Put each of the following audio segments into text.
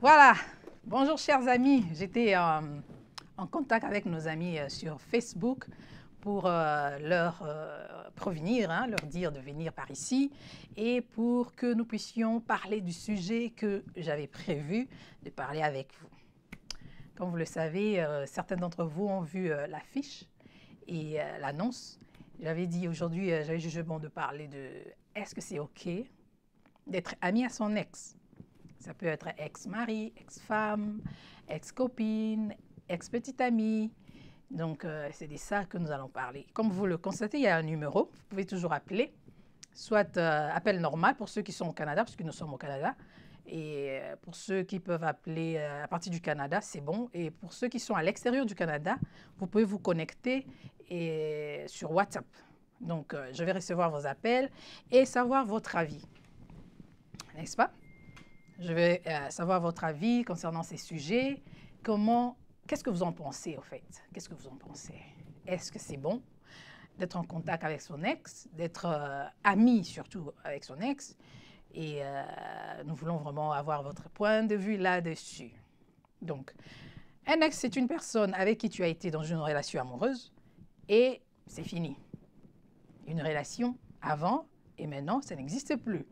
Voilà, bonjour chers amis, j'étais en contact avec nos amis sur Facebook pour leur prévenir, leur dire de venir par ici et pour que nous puissions parler du sujet que j'avais prévu de parler avec vous. Comme vous le savez, certains d'entre vous ont vu l'affiche et l'annonce. J'avais dit aujourd'hui, j'avais jugé bon de parler de est-ce que c'est OK d'être ami à son ex? Ça peut être ex-mari, ex-femme, ex-copine, ex-petite amie. Donc, c'est de ça que nous allons parler. Comme vous le constatez, il y a un numéro. Vous pouvez toujours appeler, soit appel normal pour ceux qui sont au Canada, puisque nous sommes au Canada. Et pour ceux qui peuvent appeler à partir du Canada, c'est bon. Et pour ceux qui sont à l'extérieur du Canada, vous pouvez vous connecter sur WhatsApp. Donc, je vais recevoir vos appels et savoir votre avis. N'est-ce pas? Je vais savoir votre avis concernant ces sujets. Qu'est-ce que vous en pensez, au fait? Qu'est-ce que vous en pensez? Est-ce que c'est bon d'être en contact avec son ex, d'être ami surtout avec son ex? Et nous voulons vraiment avoir votre point de vue là-dessus. Donc, un ex, c'est une personne avec qui tu as été dans une relation amoureuse et c'est fini. Une relation avant et maintenant, ça n'existe plus.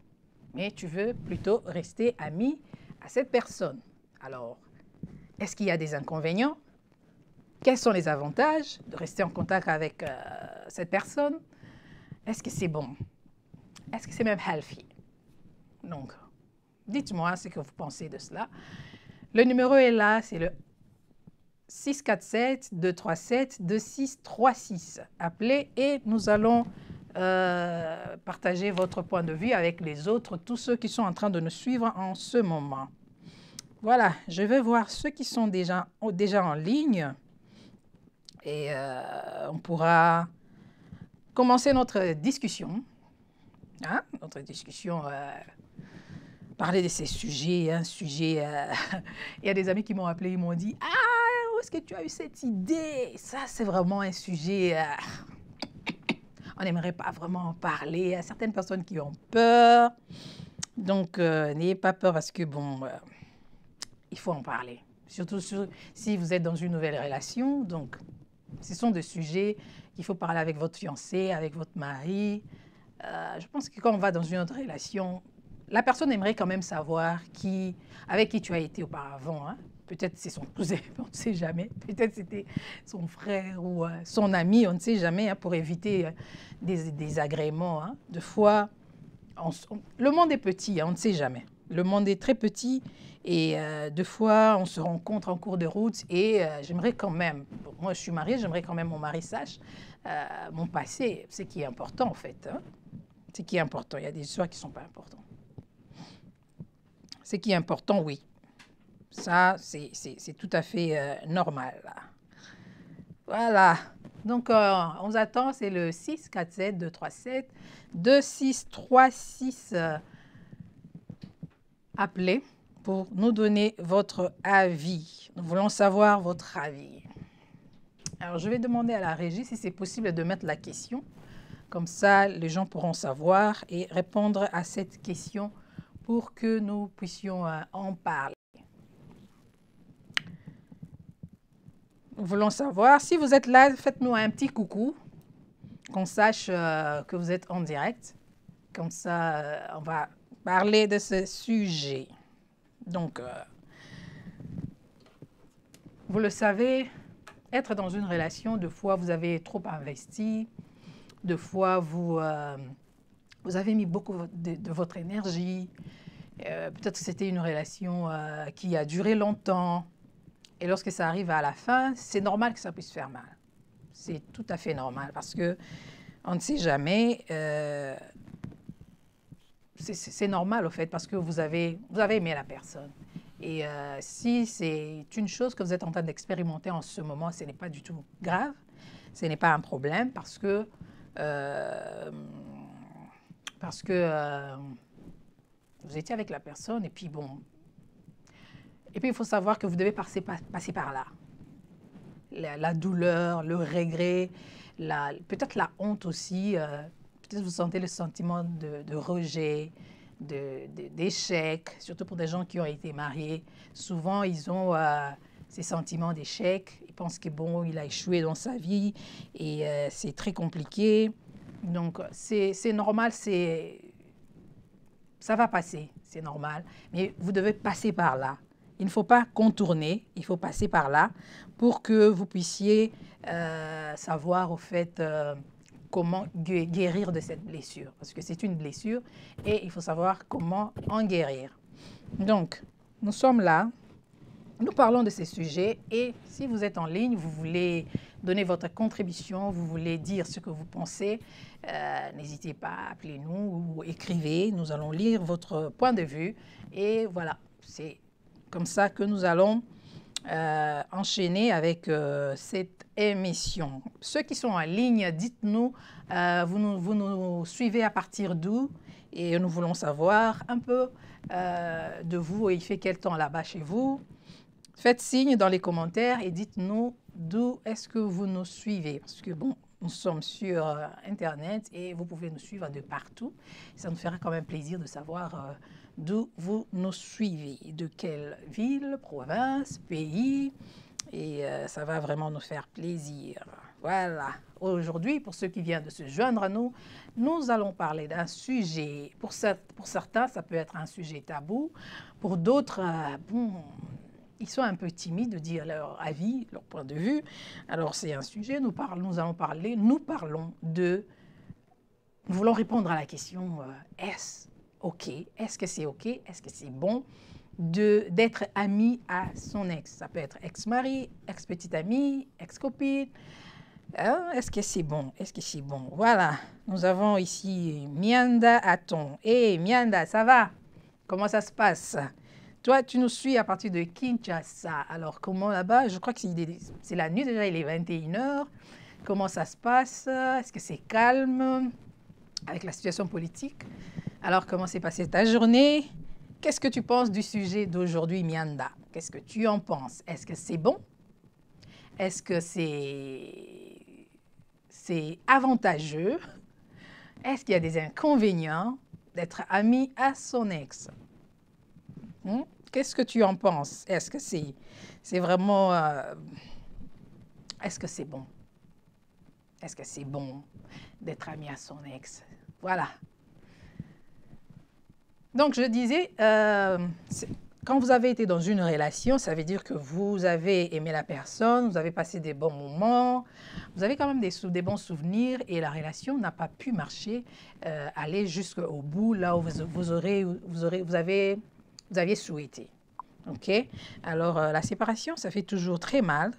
Mais tu veux plutôt rester ami à cette personne. Alors, est-ce qu'il y a des inconvénients? Quels sont les avantages de rester en contact avec cette personne? Est-ce que c'est bon? Est-ce que c'est même healthy? Donc, dites-moi ce que vous pensez de cela. Le numéro est là, c'est le 647-237-2636. Appelez et nous allons partager votre point de vue avec les autres, tous ceux qui sont en train de nous suivre en ce moment. Voilà, je vais voir ceux qui sont déjà en ligne et on pourra commencer notre discussion. Notre discussion, parler de ces sujets, il y a des amis qui m'ont appelé, ils m'ont dit « Ah, où est-ce que tu as eu cette idée? Ça, c'est vraiment un sujet... on n'aimerait pas vraiment en parler. Il y a certaines personnes qui ont peur. Donc, n'ayez pas peur parce que, bon, il faut en parler. Surtout si vous êtes dans une nouvelle relation. Donc, ce sont des sujets qu'il faut parler avec votre fiancé, avec votre mari. Je pense que quand on va dans une autre relation, la personne aimerait quand même savoir avec qui tu as été auparavant. Peut-être c'est son cousin, on ne sait jamais. Peut-être c'était son frère ou son ami, on ne sait jamais, pour éviter des désagréments. Des fois, le monde est petit, on ne sait jamais. Le monde est très petit et deux fois, on se rencontre en cours de route et j'aimerais quand même, moi je suis mariée, j'aimerais quand même mon mari sache mon passé, ce qui est important en fait. Ce qui est important, il y a des histoires qui ne sont pas importantes. Ce qui est important, oui. Ça, c'est tout à fait normal. Voilà. Donc, on vous attend, c'est le 647-237-2636. Appelez pour nous donner votre avis. Nous voulons savoir votre avis. Alors, je vais demander à la régie si c'est possible de mettre la question. Comme ça, les gens pourront savoir et répondre à cette question pour que nous puissions en parler. Nous voulons savoir, si vous êtes là, faites-nous un petit coucou, qu'on sache que vous êtes en direct. Comme ça, on va parler de ce sujet. Donc, vous le savez, être dans une relation, deux fois, vous avez trop investi, deux fois, vous avez mis beaucoup de votre énergie. Peut-être que c'était une relation qui a duré longtemps. Et lorsque ça arrive à la fin, c'est normal que ça puisse faire mal. C'est tout à fait normal parce que on ne sait jamais. C'est normal, au fait, parce que vous avez aimé la personne. Et si c'est une chose que vous êtes en train d'expérimenter en ce moment, ce n'est pas du tout grave. Ce n'est pas un problème parce que vous étiez avec la personne et puis bon. Et puis il faut savoir que vous devez passer par là. La douleur, le regret, peut-être la honte aussi. Peut-être vous sentez le sentiment de rejet, d'échec, surtout pour des gens qui ont été mariés. Souvent, ils ont ces sentiments d'échec. Ils pensent que bon, il a échoué dans sa vie et c'est très compliqué. Donc, c'est normal, ça va passer, c'est normal. Mais vous devez passer par là. Il ne faut pas contourner, il faut passer par là pour que vous puissiez savoir au fait comment guérir de cette blessure. Parce que c'est une blessure et il faut savoir comment en guérir. Donc, nous sommes là, nous parlons de ces sujets et si vous êtes en ligne, vous voulez donner votre contribution, vous voulez dire ce que vous pensez, n'hésitez pas, appelez-nous ou écrivez, nous allons lire votre point de vue et voilà, c'est comme ça que nous allons enchaîner avec cette émission. Ceux qui sont en ligne, dites-nous, vous nous suivez à partir d'où et nous voulons savoir un peu de vous. Il fait quel temps là-bas chez vous? Faites signe dans les commentaires et dites-nous d'où est-ce que vous nous suivez. Parce que bon, nous sommes sur Internet et vous pouvez nous suivre de partout. Ça nous fera quand même plaisir de savoir d'où vous nous suivez, de quelle ville, province, pays. Et ça va vraiment nous faire plaisir. Voilà. Aujourd'hui, pour ceux qui viennent de se joindre à nous, nous allons parler d'un sujet. Pour certains, ça peut être un sujet tabou. Pour d'autres, bon, ils sont un peu timides de dire leur avis, leur point de vue. Alors, c'est un sujet, nous voulons répondre à la question, est-ce OK? Est-ce que c'est OK? Est-ce que c'est bon d'être ami à son ex? Ça peut être ex-mari, ex-petite amie, ex-copine. Est-ce que c'est bon? Est-ce que c'est bon? Voilà, nous avons ici Mianda Aton. Hé, Mianda, ça va? Comment ça se passe? Toi, tu nous suis à partir de Kinshasa. Alors, comment là-bas? Je crois que c'est la nuit déjà, il est 21h. Comment ça se passe? Est-ce que c'est calme avec la situation politique? Alors, comment s'est passée ta journée? Qu'est-ce que tu penses du sujet d'aujourd'hui, Mianda? Qu'est-ce que tu en penses? Est-ce que c'est bon? Est-ce que c'est avantageux? Est-ce qu'il y a des inconvénients d'être ami à son ex? Qu'est-ce que tu en penses? Est-ce que c'est vraiment... est-ce que c'est bon? Est-ce que c'est bon d'être ami à son ex? Voilà. Donc, je disais, quand vous avez été dans une relation, ça veut dire que vous avez aimé la personne, vous avez passé des bons moments, vous avez quand même des bons souvenirs et la relation n'a pas pu marcher, aller jusqu'au bout, là où vous aviez souhaité. OK? Alors, la séparation, ça fait toujours très mal.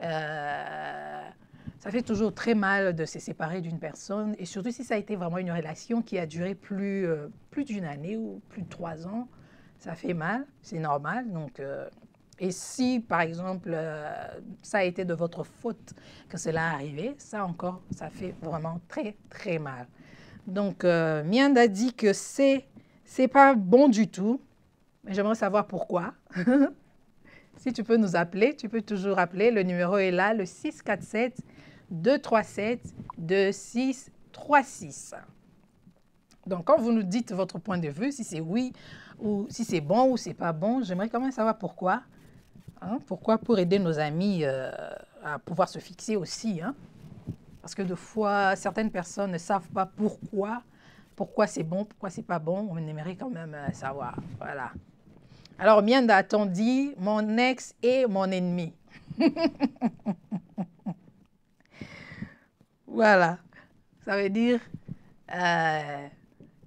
Ça fait toujours très mal de se séparer d'une personne, et surtout si ça a été vraiment une relation qui a duré plus d'une année ou plus de 3 ans. Ça fait mal, c'est normal. Donc, et si, par exemple, ça a été de votre faute que cela est arrivé, ça encore, ça fait vraiment très, très mal. Donc, Mianda dit que c'est pas bon du tout. Mais j'aimerais savoir pourquoi. Si tu peux nous appeler, tu peux toujours appeler. Le numéro est là, le 647-237-2636. Donc, quand vous nous dites votre point de vue, si c'est oui ou si c'est bon ou c'est pas bon, j'aimerais quand même savoir pourquoi. Pourquoi? Pour aider nos amis à pouvoir se fixer aussi. Parce que de fois, certaines personnes ne savent pas pourquoi c'est bon, pourquoi c'est pas bon. On aimerait quand même savoir. Voilà. Alors, Mianda a-t-on dit, mon ex est mon ennemi. Voilà. Ça veut dire,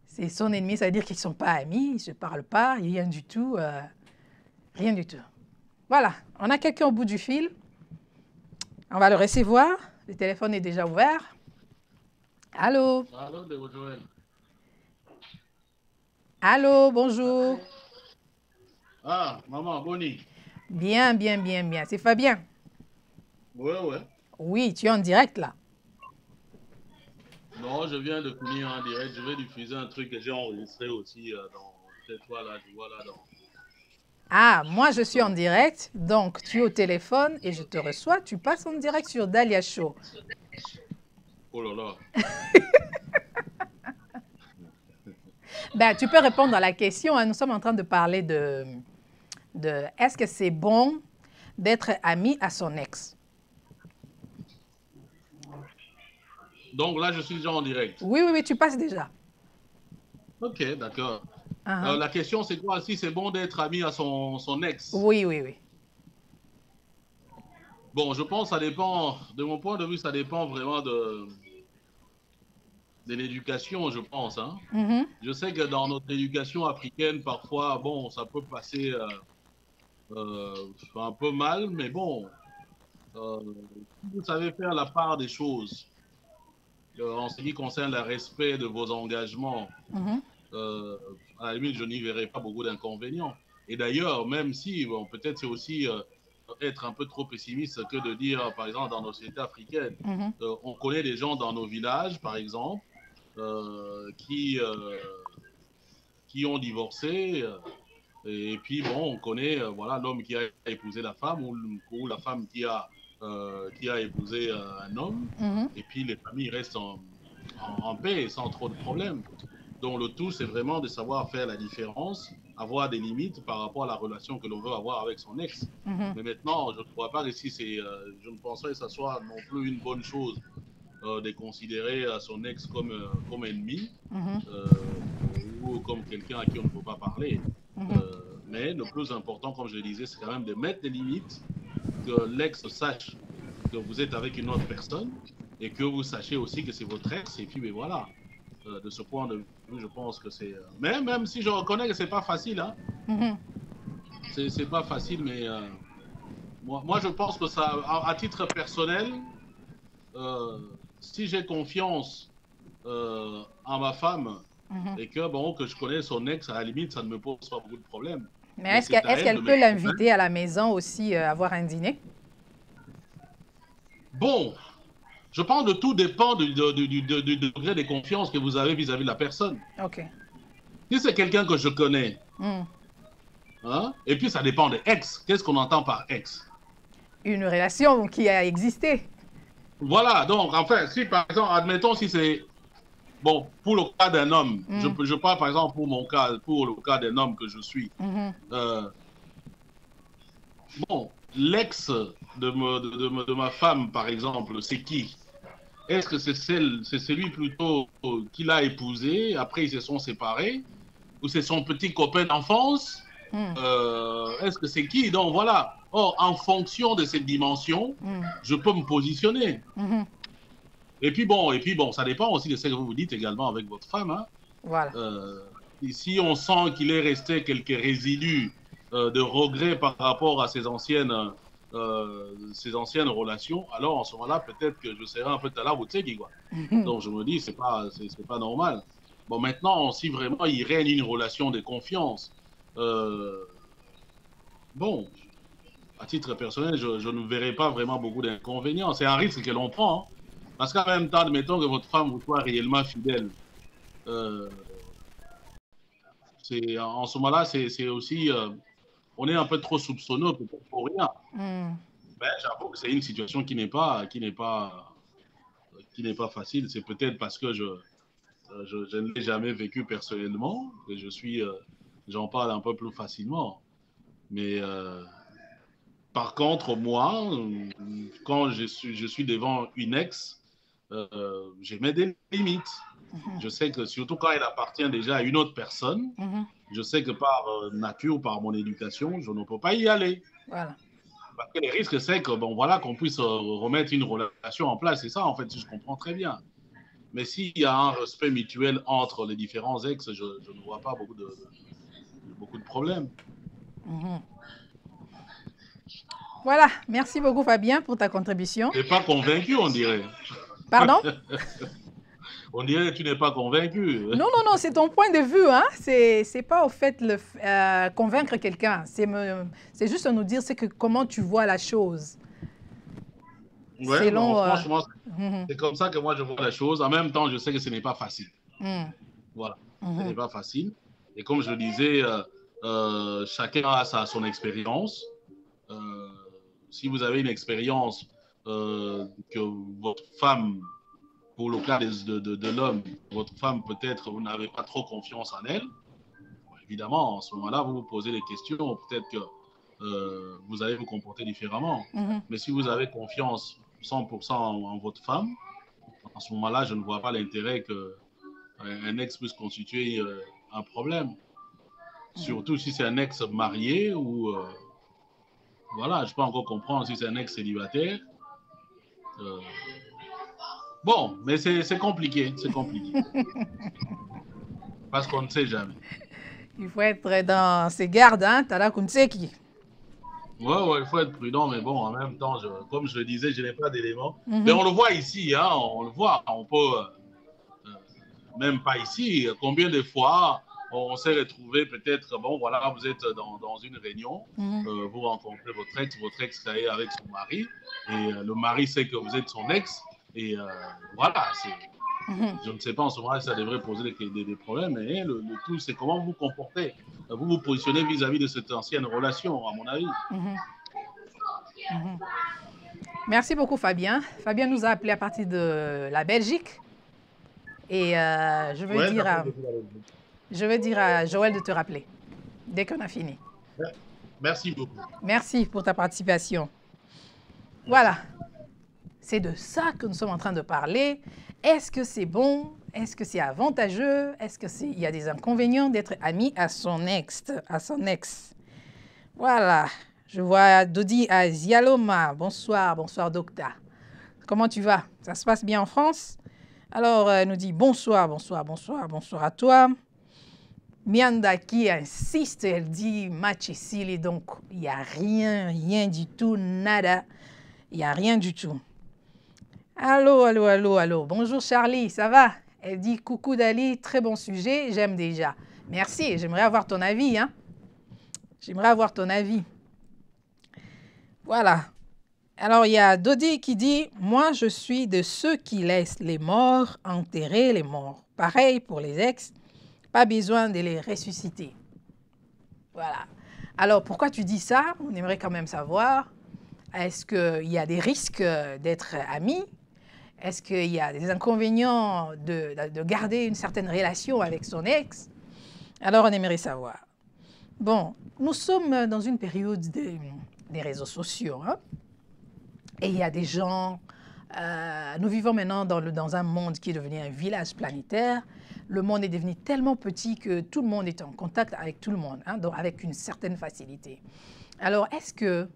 c'est son ennemi, ça veut dire qu'ils ne sont pas amis, ils ne se parlent pas, rien du tout. Rien du tout. Voilà, on a quelqu'un au bout du fil. On va le recevoir. Le téléphone est déjà ouvert. Allô? Allô, Joël. Allô, bonjour. Ah, maman, Bonnie. Bien, bien, bien, bien. C'est Fabien. Ouais, ouais. Oui, tu es en direct là. Non, je viens de finir en direct. Je vais diffuser un truc que j'ai enregistré aussi dans cette fois là. Tu vois là dans. Ah, moi je suis en direct, donc tu es au téléphone et je te reçois. Tu passes en direct sur Dahlia Show. Oh là là. Ben, tu peux répondre à la question, hein. Nous sommes en train de parler de est-ce que c'est bon d'être ami à son ex? Donc là, je suis déjà en direct. Oui, oui, oui, tu passes déjà. Ok, d'accord. Uh-huh. La question, c'est quoi? Si c'est bon d'être ami à son ex? Oui, oui, oui. Bon, je pense que ça dépend, de mon point de vue, ça dépend vraiment de l'éducation, je pense, hein. Mhm, Je sais que dans notre éducation africaine, parfois, bon, ça peut passer un peu mal, mais bon, si vous savez faire la part des choses en ce qui concerne le respect de vos engagements, mhm, euh, à la limite, je n'y verrai pas beaucoup d'inconvénients. Et d'ailleurs, même si, bon, peut-être c'est aussi être un peu trop pessimiste que de dire, par exemple, dans nos sociétés africaines, mhm. on connaît des gens dans nos villages, par exemple, euh, qui, euh, qui ont divorcé. Et puis, bon, on connaît voilà, l'homme qui a épousé la femme ou la femme qui a épousé un homme. Mhm. Et puis, les familles restent en paix sans trop de problèmes. Donc, le tout, c'est vraiment de savoir faire la différence, avoir des limites par rapport à la relation que l'on veut avoir avec son ex. Mhm. Mais maintenant, je ne crois pas que si je ne penserais que ce soit non plus une bonne chose de considérer son ex comme ennemi Mhm. ou comme quelqu'un à qui on ne peut pas parler. Mhm. Mais le plus important, comme je le disais, c'est quand même de mettre des limites, que l'ex sache que vous êtes avec une autre personne et que vous sachiez aussi que c'est votre ex. Et puis, mais voilà, de ce point de vue, je pense que c'est. Mais même si je reconnais que c'est pas facile, hein, Mhm. c'est pas facile, mais moi, je pense que ça, à titre personnel, euh, si j'ai confiance en ma femme Mhm. et que, bon, que je connais son ex, à la limite, ça ne me pose pas beaucoup de problèmes. Mais Mais c'est à est-ce elle qu'elle de peut me l'inviter convaincre. à la maison aussi avoir un dîner? Bon, je pense que tout dépend du degré de confiance que vous avez vis-à-vis de la personne. OK. Si c'est quelqu'un que je connais, Hmm. hein, et puis ça dépend des ex. Qu'est-ce qu'on entend par ex? Une relation qui a existé. Voilà, donc, enfin, si par exemple, admettons si c'est, bon, pour le cas d'un homme, Hmm. je parle par exemple pour mon cas, pour le cas d'un homme que je suis, Mhm. euh, bon, l'ex de ma femme, par exemple, c'est qui? Est-ce que c'est celui plutôt qu'il a épousé, après ils se sont séparés, ou c'est son petit copain d'enfance? Hmm. Est-ce que c'est qui? Donc voilà. Or, en fonction de cette dimension, Hmm. je peux me positionner. Mhm. Et puis bon, ça dépend aussi de ce que vous vous dites également avec votre femme, hein. Voilà. Euh, si on sent qu'il est resté quelques résidus de regrets par rapport à ses anciennes relations, alors en ce moment-là, peut-être que je serai un peu talaboutsegi, quoi. Mhm. Donc je me dis, c'est pas normal. Bon, maintenant, si vraiment il règne une relation de confiance, euh, bon, à titre personnel, je ne verrai pas vraiment beaucoup d'inconvénients. C'est un risque que l'on prend, hein. Parce qu'en même temps, admettons que votre femme vous soit réellement fidèle. Euh, en ce moment-là, c'est aussi, on est un peu trop soupçonneux peut-être pour rien. Hmm. Mais j'avoue que c'est une situation qui n'est pas facile. C'est peut-être parce que je ne l'ai jamais vécu personnellement que j'en parle un peu plus facilement. Mais par contre, moi, quand je suis devant une ex, je mets des limites. Mhm. Je sais que surtout quand elle appartient déjà à une autre personne, Mhm. je sais que par nature, par mon éducation, je ne peux pas y aller. Voilà. Parce que les risques, c'est que, bon, voilà, qu'on puisse remettre une relation en place. C'est ça, en fait, si je comprends très bien. Mais s'il y a un respect mutuel entre les différents ex, je ne vois pas beaucoup de problèmes. Mhm. Voilà. Merci beaucoup, Fabien, pour ta contribution. Tu n'es pas convaincu, on dirait. Pardon? On dirait que tu n'es pas convaincu. Non, non, non, c'est ton point de vue, hein. C'est pas au fait convaincre quelqu'un. C'est juste nous dire comment tu vois la chose. Ouais, bon, Selon. franchement, Mhm. c'est comme ça que moi je vois la chose. En même temps, je sais que ce n'est pas facile. Mhm. Voilà, ce n'est Mhm. pas facile. Et comme je le disais, chacun a son expérience. Euh, si vous avez une expérience que votre femme pour le cas de l'homme, votre femme, peut-être, vous n'avez pas trop confiance en elle. Évidemment, en ce moment-là, vous vous posez des questions. Peut-être que vous allez vous comporter différemment. Mais si vous avez confiance 100% en votre femme, en ce moment-là, je ne vois pas l'intérêt qu'un ex puisse constituer un problème. Surtout si c'est un ex marié ou... voilà, je peux encore comprendre si c'est un ex célibataire. Bon, mais c'est compliqué, c'est compliqué. Parce qu'on ne sait jamais. Il faut être dans ses gardes, hein, Tala Kunseki. Ouais, il faut être prudent, mais bon, en même temps, comme je le disais, je n'ai pas d'éléments. Mais on le voit ici, hein, on le voit. On peut, même pas ici, combien de fois on s'est retrouvé peut-être, bon, voilà, vous êtes dans une réunion, vous rencontrez votre ex est avec son mari, et le mari sait que vous êtes son ex, et voilà, je ne sais pas en ce moment si ça devrait poser des problèmes, mais le tout, c'est comment vous vous comportez, vous vous positionnez vis-à-vis de cette ancienne relation, à mon avis. Merci beaucoup, Fabien. Fabien nous a appelé à partir de la Belgique. Et je vais dire à Joël de te rappeler dès qu'on a fini. Merci beaucoup. Merci pour ta participation. Voilà. C'est de ça que nous sommes en train de parler. Est-ce que c'est bon? Est-ce que c'est avantageux? Est-ce qu'il y a des inconvénients d'être ami à son ex? Voilà. Je vois Dodi à Zialoma. Bonsoir, bonsoir, docteur. Comment tu vas? Ça se passe bien en France? Alors, elle nous dit bonsoir, bonsoir, bonsoir, bonsoir à toi. Mianda qui insiste, elle dit match ici, donc il n'y a rien du tout, nada. Il n'y a rien du tout. Allô. Bonjour Charlie, ça va? Elle dit coucou Dali, très bon sujet, j'aime déjà. Merci, j'aimerais avoir ton avis, hein? J'aimerais avoir ton avis. Voilà. Alors, il y a Dodi qui dit « Moi, je suis de ceux qui laissent les morts enterrer les morts. Pareil pour les ex, pas besoin de les ressusciter. » Voilà. Alors, pourquoi tu dis ça? On aimerait quand même savoir. Est-ce qu'il y a des risques d'être amis? Est-ce qu'il y a des inconvénients de garder une certaine relation avec son ex? Alors, on aimerait savoir. Bon, nous sommes dans une période des réseaux sociaux, hein? Et il y a des gens, nous vivons maintenant dans un monde qui est devenu un village planétaire. Le monde est devenu tellement petit que tout le monde est en contact avec tout le monde, hein, donc avec une certaine facilité. Alors, est-ce que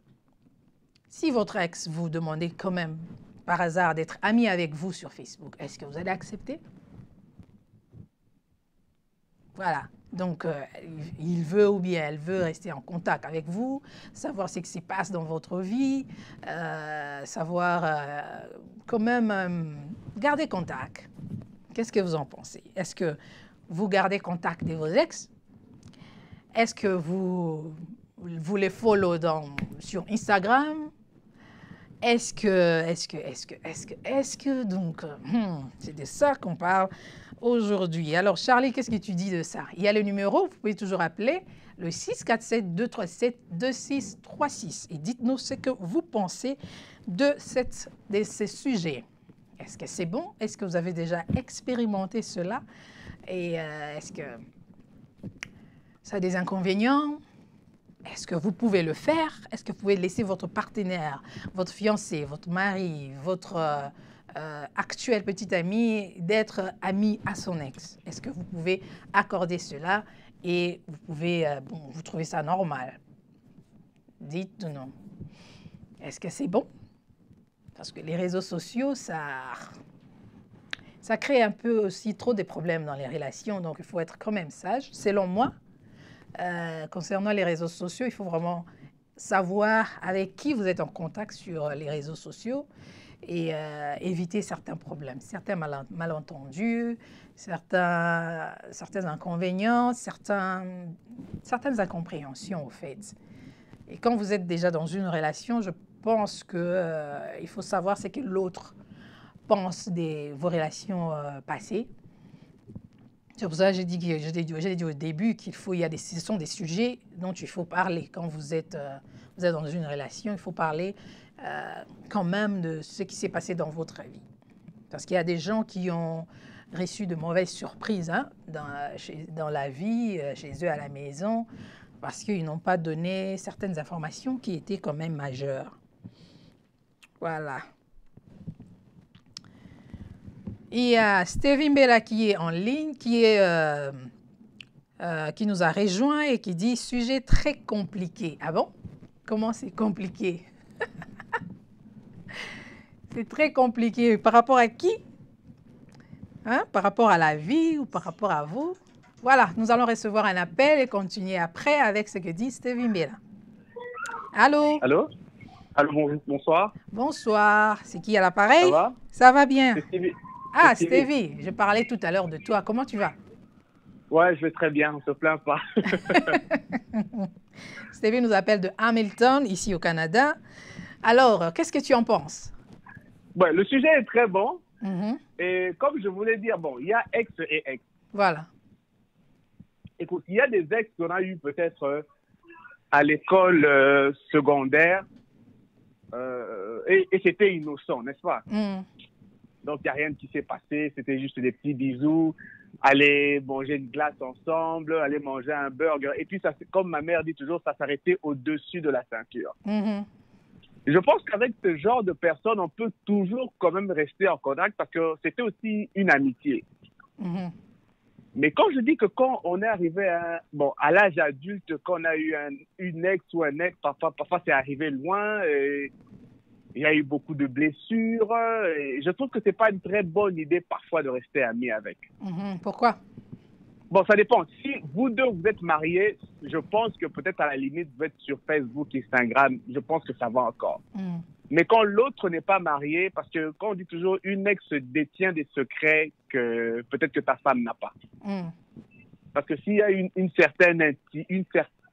si votre ex vous demandait quand même, par hasard, d'être ami avec vous sur Facebook, est-ce que vous allez accepter? Voilà. Donc, il veut ou bien elle veut rester en contact avec vous, savoir ce qui se passe dans votre vie, savoir quand même garder contact. Qu'est-ce que vous en pensez? Est-ce que vous gardez contact de vos ex? Est-ce que vous les follow sur Instagram? Est-ce que donc, c'est de ça qu'on parle aujourd'hui. Alors, Charlie, qu'est-ce que tu dis de ça? Il y a le numéro, vous pouvez toujours appeler le 647-237-2636 et dites-nous ce que vous pensez de ces sujets. Est-ce que c'est bon? Est-ce que vous avez déjà expérimenté cela? Et est-ce que ça a des inconvénients? Est-ce que vous pouvez le faire? Est-ce que vous pouvez laisser votre partenaire, votre fiancé, votre mari, votre actuel petit ami d'être ami à son ex? Est-ce que vous pouvez accorder cela et vous pouvez, vous trouvez ça normal? Dites-nous. Est-ce que c'est bon? Parce que les réseaux sociaux, ça crée un peu aussi trop de problèmes dans les relations, donc il faut être quand même sage, selon moi. Concernant les réseaux sociaux, il faut vraiment savoir avec qui vous êtes en contact sur les réseaux sociaux et éviter certains problèmes, certains malentendus, certains inconvénients, certaines incompréhensions au fait. Et quand vous êtes déjà dans une relation, je pense qu'il faut savoir ce que l'autre pense de vos relations passées. C'est pour ça que j'ai dit au début ce sont des sujets dont il faut parler. Quand vous êtes dans une relation, il faut parler quand même de ce qui s'est passé dans votre vie. Parce qu'il y a des gens qui ont reçu de mauvaises surprises hein, dans la vie, chez eux à la maison, parce qu'ils n'ont pas donné certaines informations qui étaient quand même majeures. Voilà. Il y a Stevie Mbela qui est en ligne, qui nous a rejoint et qui dit « Sujet très compliqué ». Ah bon? Comment c'est compliqué? C'est très compliqué. Par rapport à qui? Hein? Par rapport à la vie ou par rapport à vous? Voilà, nous allons recevoir un appel et continuer après avec ce que dit Stevie Mbela. Allô? Allô? Allô, bonsoir. Bonsoir. C'est qui à l'appareil? Ça va? Ça va bien. C'est Stevie. Ah, Stevie, je parlais tout à l'heure de toi. Comment tu vas? Ouais, je vais très bien, on se plaint pas. Stevie nous appelle de Hamilton, ici au Canada. Alors, qu'est-ce que tu en penses? Ouais, le sujet est très bon. Mm-hmm. Et comme je voulais dire, bon, il y a ex et ex. Voilà. Écoute, il y a des ex qu'on a eu peut-être à l'école secondaire et c'était innocent, n'est-ce pas? Mm. Donc, il n'y a rien qui s'est passé. C'était juste des petits bisous. Aller manger une glace ensemble, aller manger un burger. Et puis, ça, comme ma mère dit toujours, ça s'arrêtait au-dessus de la ceinture. Mm-hmm. Je pense qu'avec ce genre de personnes, on peut toujours quand même rester en contact parce que c'était aussi une amitié. Mm-hmm. Mais quand je dis que quand on est arrivé à l'âge adulte, quand on a eu une ex ou un ex, parfois c'est arrivé loin, et il y a eu beaucoup de blessures. Et je trouve que c'est pas une très bonne idée parfois de rester amis avec. Mm-hmm. Pourquoi? Bon, ça dépend. Si vous deux, vous êtes mariés, je pense que peut-être à la limite, vous êtes sur Facebook, Instagram, je pense que ça va encore. Mm. Mais quand l'autre n'est pas marié, parce que quand on dit toujours une ex détient des secrets que peut-être que ta femme n'a pas. Mm. Parce que s'il y a une certaine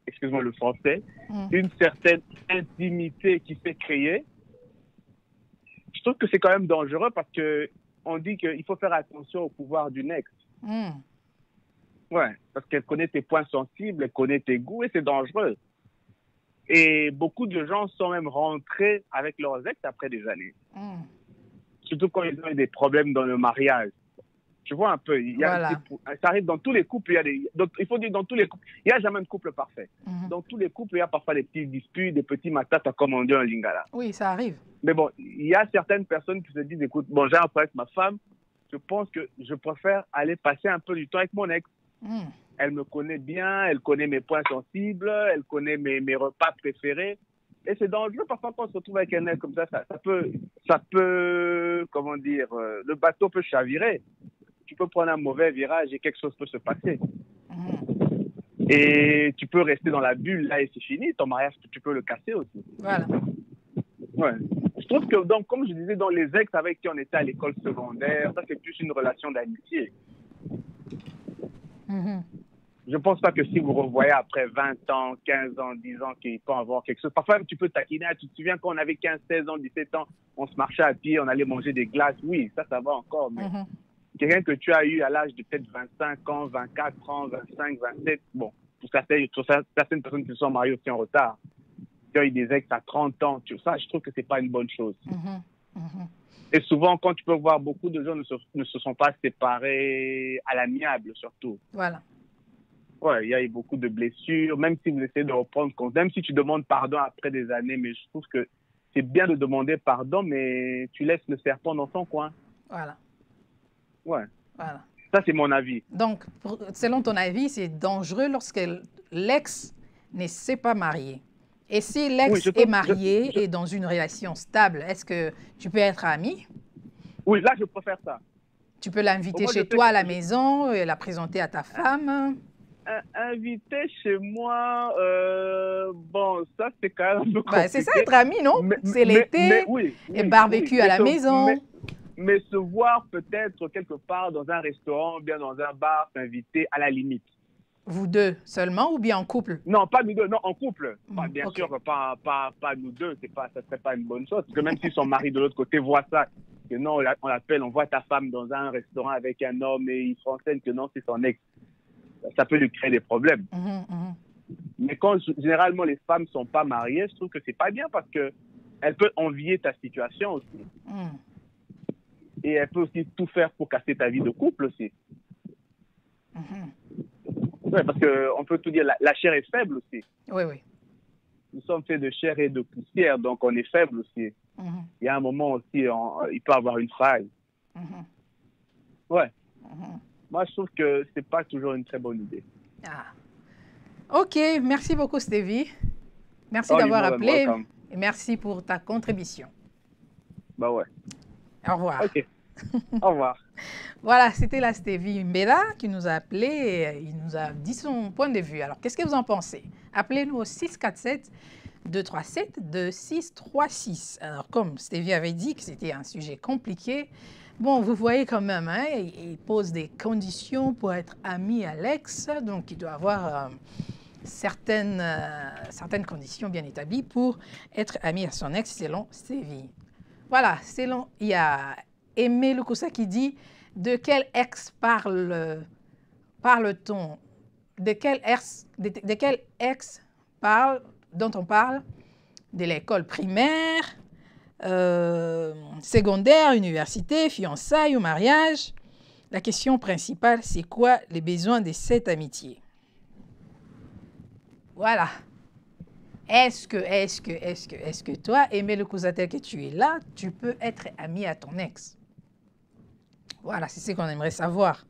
excuse-moi le français, une certaine intimité qui s'est créée, je trouve que c'est quand même dangereux parce que on dit qu'il faut faire attention au pouvoir d'une ex. Mm. Ouais, parce qu'elle connaît tes points sensibles, elle connaît tes goûts et c'est dangereux. Et beaucoup de gens sont même rentrés avec leurs ex après des années. Mm. Surtout quand ils ont eu des problèmes dans le mariage. Tu vois un peu, Voilà. Ça arrive dans tous les couples, donc, il faut dire dans tous les couples, il n'y a jamais un couple parfait. Mm-hmm. Dans tous les couples, il y a parfois des petits disputes, des petits matatas, comme on dit en lingala. Oui, ça arrive. Mais bon, il y a certaines personnes qui se disent, écoute, bon, j'ai un problème avec ma femme, je pense que je préfère aller passer un peu du temps avec mon ex. Mm. Elle me connaît bien, elle connaît mes points sensibles, elle connaît mes repas préférés. Et c'est dangereux parfois quand on se retrouve avec un ex comme ça, ça peut, comment dire, le bateau peut chavirer. Tu peux prendre un mauvais virage et quelque chose peut se passer. Mm. Et tu peux rester dans la bulle là et c'est fini. Ton mariage, tu peux le casser aussi. Voilà. Ouais. Je trouve que, donc, comme je disais, dans les ex avec qui on était à l'école secondaire, ça c'est plus une relation d'amitié. Mm-hmm. Je ne pense pas que si vous revoyez après 20 ans, 15 ans, 10 ans qu'il peut avoir quelque chose. Parfois, tu peux taquiner. Tu te souviens quand on avait 15, 16 ans, 17 ans, on se marchait à pied, on allait manger des glaces. Oui, ça va encore. Mais quelqu'un que tu as eu à l'âge de peut-être 25 ans, 24 ans, 25, 27, bon, pour certaines personnes qui se sont mariées aussi en retard, qui ont eu des ex à 30 ans, ça, je trouve que ce n'est pas une bonne chose. Mm-hmm. Mm-hmm. Et souvent, quand tu peux voir, beaucoup de gens ne se sont pas séparés à l'amiable, surtout. Voilà. Ouais, il y a eu beaucoup de blessures, même si vous essayez de reprendre compte, même si tu demandes pardon après des années, mais je trouve que c'est bien de demander pardon, mais tu laisses le serpent dans son coin. Voilà. Ouais. Voilà. Ça, c'est mon avis. Donc, selon ton avis, c'est dangereux lorsque l'ex ne s'est pas marié. Et si l'ex est marié et dans une relation stable, est-ce que tu peux être ami? Oui, là, je préfère ça. Tu peux l'inviter chez toi à la maison et la présenter à ta femme? Inviter chez moi, bon, ça, c'est quand même un peu compliqué. C'est ça, être ami, non? C'est l'été, et barbecue à la maison. Mais se voir peut-être quelque part dans un restaurant, bien dans un bar, s'inviter à la limite. Vous deux seulement ou bien en couple? Non, pas nous deux, non, en couple. Bien okay. sûr, pas nous deux, ça ne serait pas une bonne chose. Parce que même si son mari de l'autre côté voit ça, que non, on l'appelle, on voit ta femme dans un restaurant avec un homme et il se renseigne que non, c'est son ex, ça peut lui créer des problèmes. Mais quand généralement les femmes ne sont pas mariées, je trouve que c'est pas bien parce qu'elles peuvent envier ta situation aussi. Et elle peut aussi tout faire pour casser ta vie de couple aussi. Ouais, parce qu'on peut tout dire, la chair est faible aussi. Oui, oui. Nous sommes faits de chair et de poussière, donc on est faible aussi. Il y a un moment aussi, il peut avoir une faille. Ouais. Moi, je trouve que c'est pas toujours une très bonne idée. Ah. Ok, merci beaucoup, Stevie. Merci d'avoir appelé et merci pour ta contribution. Bah ouais. Au revoir. Ok. Au revoir. Voilà, c'était la Stevie Mbela qui nous a appelé et il nous a dit son point de vue. Alors, qu'est-ce que vous en pensez? Appelez-nous au 647-237-2636. Alors, comme Stevie avait dit que c'était un sujet compliqué, bon, vous voyez quand même, hein, il pose des conditions pour être ami à l'ex, donc il doit avoir certaines conditions bien établies pour être ami à son ex selon Stevie. Voilà, il y a Aimé Lukusa qui dit « De quel ex parle-t-on? De quel ex dont on parle? De l'école primaire, secondaire, université, fiançailles ou mariage? La question principale, c'est quoi les besoins de cette amitié? » Voilà. Est-ce que toi, Aimé Lukusa, tel que tu es là, tu peux être ami à ton ex? Voilà, c'est ce qu'on aimerait savoir.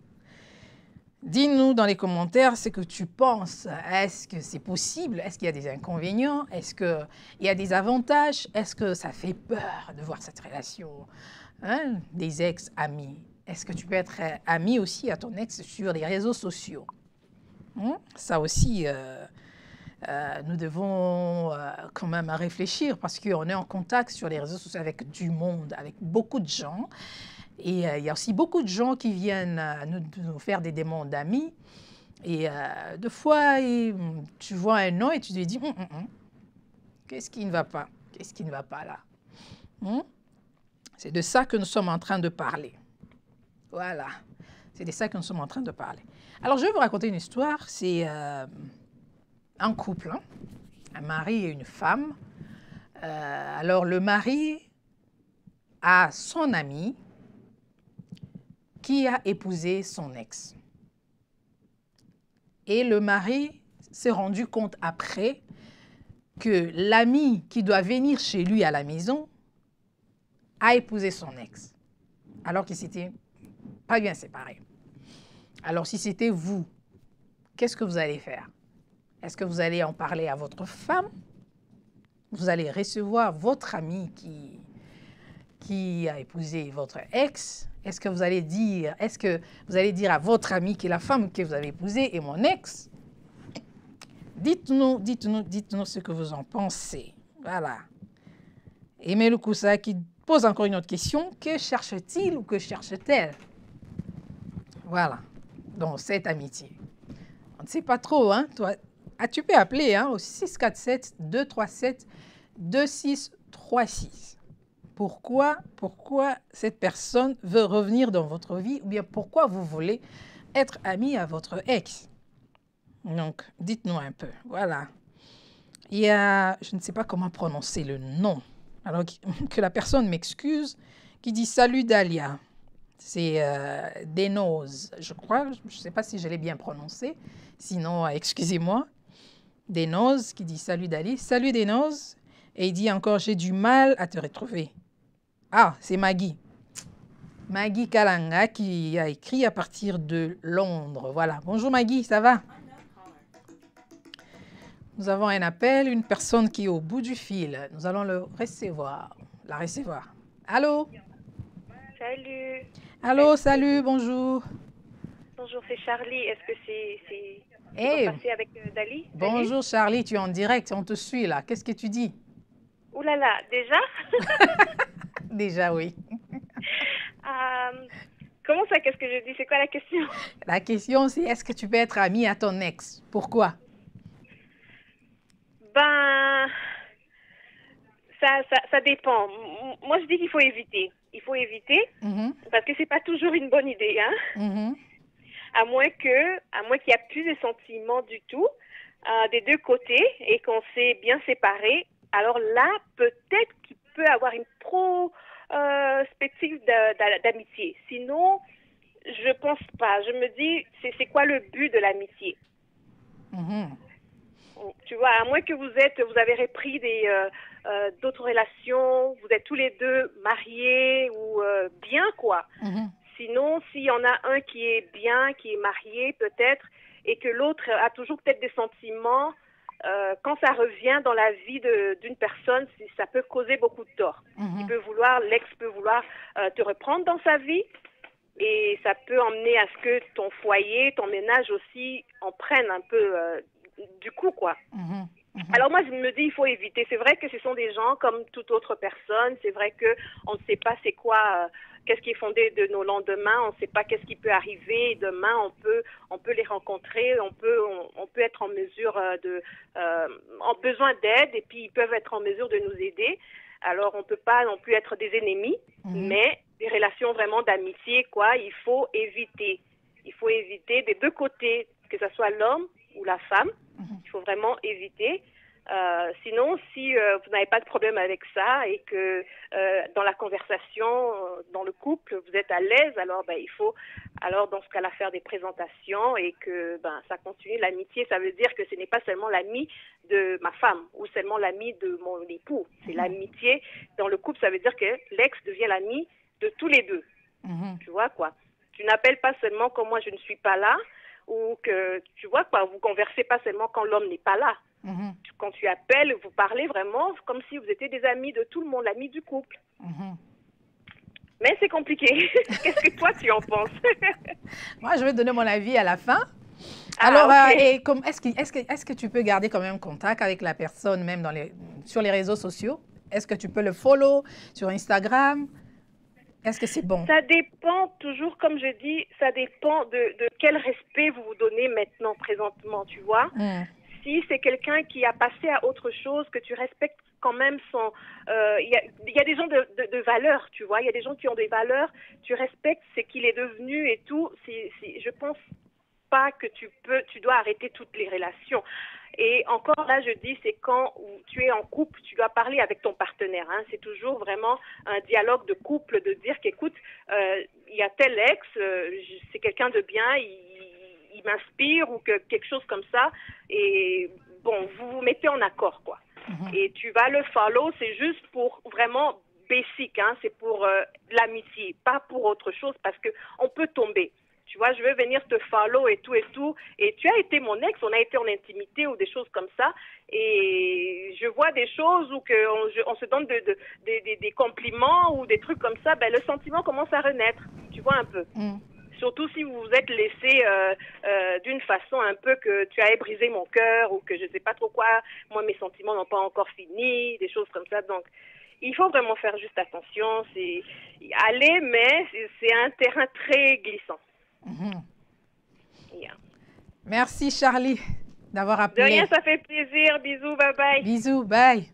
Dis-nous dans les commentaires ce que tu penses. Est-ce que c'est possible? Est-ce qu'il y a des inconvénients? Est-ce qu'il y a des avantages? Est-ce que ça fait peur de voir cette relation, hein, des ex-amis? Est-ce que tu peux être ami aussi à ton ex sur les réseaux sociaux? Ça aussi, nous devons quand même réfléchir parce qu'on est en contact sur les réseaux sociaux avec du monde, avec beaucoup de gens. Et il y a aussi beaucoup de gens qui viennent nous faire des demandes d'amis. Et des fois, tu vois un nom et tu te dis, qu'est-ce qui ne va pas? Qu'est-ce qui ne va pas là? C'est de ça que nous sommes en train de parler. Voilà, c'est de ça que nous sommes en train de parler. Alors, je vais vous raconter une histoire. C'est un couple, hein? Un mari et une femme. Alors, le mari a son ami qui a épousé son ex. Et le mari s'est rendu compte après que l'ami qui doit venir chez lui à la maison a épousé son ex, alors qu'ils s'étaient pas bien séparés. Alors si c'était vous, qu'est-ce que vous allez faire? Est-ce que vous allez en parler à votre femme? Vous allez recevoir votre ami qui a épousé votre ex? Est-ce que vous allez dire à votre ami qui est la femme que vous avez épousée et mon ex? Dites-nous ce que vous en pensez. Voilà. Aimé Lukusa qui pose encore une autre question. Que cherche-t-il ou que cherche-t-elle? Voilà. Dans cette amitié. On ne sait pas trop, hein? Toi, tu peux appeler, hein, au 647-237-2636. Pourquoi cette personne veut revenir dans votre vie ou bien pourquoi vous voulez être ami à votre ex? Donc, dites-nous un peu. Voilà. Il y a, je ne sais pas comment prononcer le nom. Alors, que la personne m'excuse, qui dit « Salut Dalia ». C'est Denos, je crois. Je ne sais pas si je l'ai bien prononcé. Sinon, excusez-moi. Denos qui dit « Salut Dali ». Salut Denos. Et il dit encore « J'ai du mal à te retrouver ». Ah, c'est Maggie. Maggie Kalanga qui a écrit à partir de Londres. Voilà. Bonjour Maggie, ça va? Nous avons un appel, une personne qui est au bout du fil. Nous allons la recevoir. Allô? Salut. Allô, salut, bonjour. Bonjour, c'est Charlie. Est-ce que c'est hey. passé avec Dali? Bonjour Charlie, tu es en direct, on te suit là. Qu'est-ce que tu dis? Ouh là là, déjà? Déjà, oui. Comment ça, qu'est-ce que je dis? C'est quoi la question? La question, c'est est-ce que tu peux être amie à ton ex? Pourquoi? Ben, ça dépend. Moi, je dis qu'il faut éviter. Il faut éviter parce que c'est pas toujours une bonne idée, hein? À moins qu'il n'y ait plus de sentiments du tout des deux côtés et qu'on s'est bien séparés. Alors là, peut-être qu'il peut avoir une spécifique d'amitié. Sinon, je pense pas. Je me dis, c'est quoi le but de l'amitié? Tu vois, à moins que vous avez repris d'autres relations, vous êtes tous les deux mariés ou bien, quoi. Sinon, s'il y en a un qui est bien, qui est marié peut-être, et que l'autre a toujours peut-être des sentiments, quand ça revient dans la vie d'une personne, ça peut causer beaucoup de tort. L'ex peut vouloir te reprendre dans sa vie, et ça peut emmener à ce que ton foyer, ton ménage aussi en prenne un peu du coup, quoi. Alors moi, je me dis, il faut éviter. C'est vrai que ce sont des gens comme toute autre personne. C'est vrai que on ne sait pas c'est quoi, qu'est-ce qui est fondé de nos lendemains. On ne sait pas qu'est-ce qui peut arriver. Demain, on peut les rencontrer. On peut être en mesure en besoin d'aide, et puis ils peuvent être en mesure de nous aider. Alors, on ne peut pas non plus être des ennemis, mais des relations vraiment d'amitié, quoi, il faut éviter. Il faut éviter des deux côtés, que ce soit l'homme ou la femme. Il faut vraiment éviter. Sinon, si vous n'avez pas de problème avec ça et que dans la conversation, dans le couple, vous êtes à l'aise, alors il faut, dans ce cas-là, faire des présentations et que ça continue. L'amitié, ça veut dire que ce n'est pas seulement l'ami de ma femme ou seulement l'ami de mon époux. C'est l'amitié. Dans le couple, ça veut dire que l'ex devient l'ami de tous les deux. Tu vois, quoi. Tu n'appelles pas seulement quand moi je ne suis pas là, ou que, tu vois, quoi, vous conversez pas seulement quand l'homme n'est pas là. Quand tu appelles, vous parlez vraiment comme si vous étiez des amis de tout le monde, l'ami du couple. Mais c'est compliqué. Qu'est-ce que toi, tu en penses? Moi, je vais donner mon avis à la fin. Ah, alors, okay. est-ce que tu peux garder quand même contact avec la personne, même sur les réseaux sociaux? Est-ce que tu peux le follow sur Instagram? Est-ce que c'est bon? Ça dépend, toujours comme je dis, ça dépend de quel respect vous vous donnez maintenant, présentement, tu vois. Si c'est quelqu'un qui a passé à autre chose, que tu respectes quand même son... Il y a des gens de valeur, tu vois. Il y a des gens qui ont des valeurs, tu respectes ce qu'il est devenu et tout. Je pense pas que tu dois arrêter toutes les relations. Et encore là, je dis, c'est quand tu es en couple, tu dois parler avec ton partenaire. Hein. C'est toujours vraiment un dialogue de couple, de dire qu'écoute, il y a tel ex, c'est quelqu'un de bien, il m'inspire ou quelque chose comme ça. Et bon, vous vous mettez en accord, quoi. Et tu vas le follow, c'est juste pour vraiment basic, hein, c'est pour l'amitié, pas pour autre chose, parce que on peut tomber. Tu vois, je veux venir te follow et tout, et tu as été mon ex, on a été en intimité ou des choses comme ça, et je vois des choses où on se donne des compliments ou des trucs comme ça, le sentiment commence à renaître, tu vois un peu. Surtout si vous vous êtes laissé d'une façon un peu que tu as brisé mon cœur ou que je ne sais pas trop quoi, moi mes sentiments n'ont pas encore fini, des choses comme ça, donc... Il faut vraiment faire juste attention, c'est aller, mais c'est un terrain très glissant. Yeah. Merci Charlie d'avoir appelé. De rien, ça fait plaisir. Bisous, bye bye. Bisous, bye.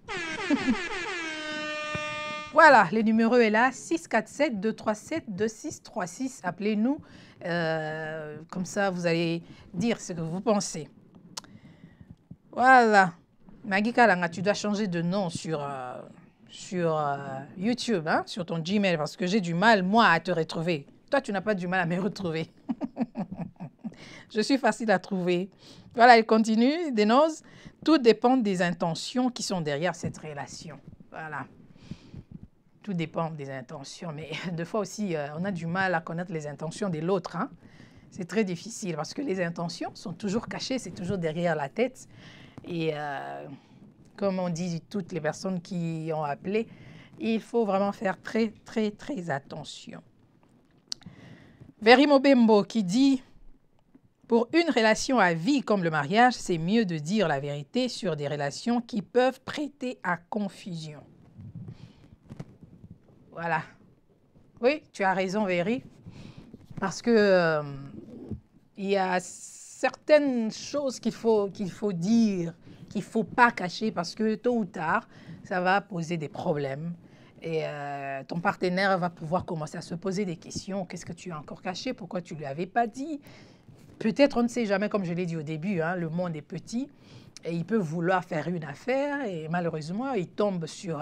Voilà, le numéro est là, 647-237-2636. Appelez-nous, comme ça vous allez dire ce que vous pensez. Voilà. Maggie Kalanga, tu dois changer de nom sur YouTube, hein, sur ton Gmail, parce que j'ai du mal, moi, à te retrouver. Toi, tu n'as pas du mal à me retrouver. Je suis facile à trouver. Voilà, elle continue, Denose. Tout dépend des intentions qui sont derrière cette relation. Voilà. Tout dépend des intentions. Mais des fois aussi, on a du mal à connaître les intentions de l'autre. Hein. C'est très difficile parce que les intentions sont toujours cachées, c'est toujours derrière la tête. Et comme on dit, toutes les personnes qui ont appelé, il faut vraiment faire très, très, très attention. Verimo Bembo qui dit... Pour une relation à vie comme le mariage, c'est mieux de dire la vérité sur des relations qui peuvent prêter à confusion. Voilà. Oui, tu as raison, Véry. Parce que il y a certaines choses qu'il faut dire, qu'il ne faut pas cacher, parce que tôt ou tard, ça va poser des problèmes. Et ton partenaire va pouvoir commencer à se poser des questions. Qu'est-ce que tu as encore caché? Pourquoi tu ne lui avais pas dit? Peut-être, on ne sait jamais, comme je l'ai dit au début, hein, le monde est petit et il peut vouloir faire une affaire et malheureusement, il tombe sur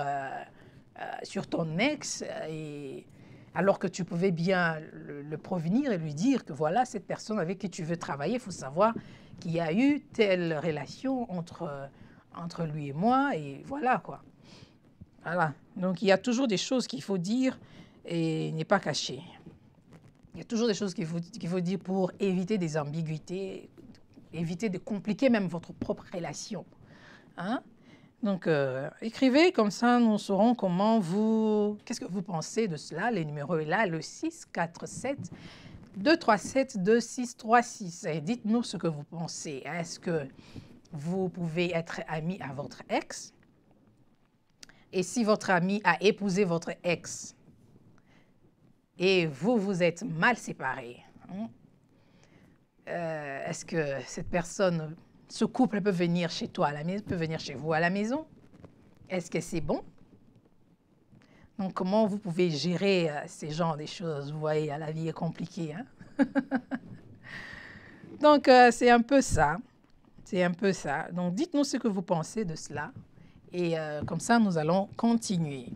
sur ton ex, et alors que tu pouvais bien le prévenir et lui dire que voilà, cette personne avec qui tu veux travailler, il faut savoir qu'il y a eu telle relation entre lui et moi, et voilà quoi. Voilà. Donc il y a toujours des choses qu'il faut dire et n'est pas caché. Il y a toujours des choses qu'il faut dire pour éviter des ambiguïtés, éviter de compliquer même votre propre relation. Hein? Donc, écrivez, comme ça, nous saurons qu'est-ce que vous pensez de cela. Les numéros est là, le 647-237-2636. Et dites-nous ce que vous pensez. Est-ce que vous pouvez être ami à votre ex? Et si votre ami a épousé votre ex et vous, vous êtes mal séparés, hein? Est-ce que cette personne, ce couple peut venir chez toi à la maison, peut venir chez vous à la maison? Est-ce que c'est bon? Donc, comment vous pouvez gérer ces genres de choses? Vous voyez, la vie est compliquée. Hein? Donc, c'est un peu ça. C'est un peu ça. Donc, dites-nous ce que vous pensez de cela. Et comme ça, nous allons continuer.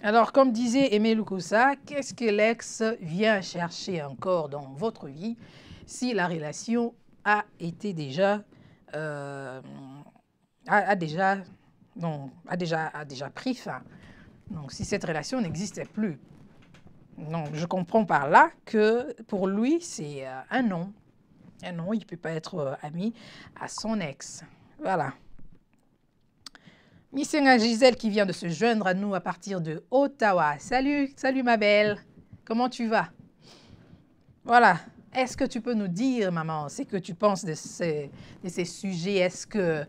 Alors, comme disait Aimé Lukusa, qu'est-ce que l'ex vient chercher encore dans votre vie si la relation a été déjà pris fin. Donc, si cette relation n'existait plus. Donc, je comprends par là que pour lui, c'est un non. Un non, il ne peut pas être ami à son ex. Voilà. Missenga Gisèle qui vient de se joindre à nous à partir de Ottawa. Salut, salut ma belle. Comment tu vas? Voilà. Est-ce que tu peux nous dire, maman, ce que tu penses de ces sujets? Est-ce que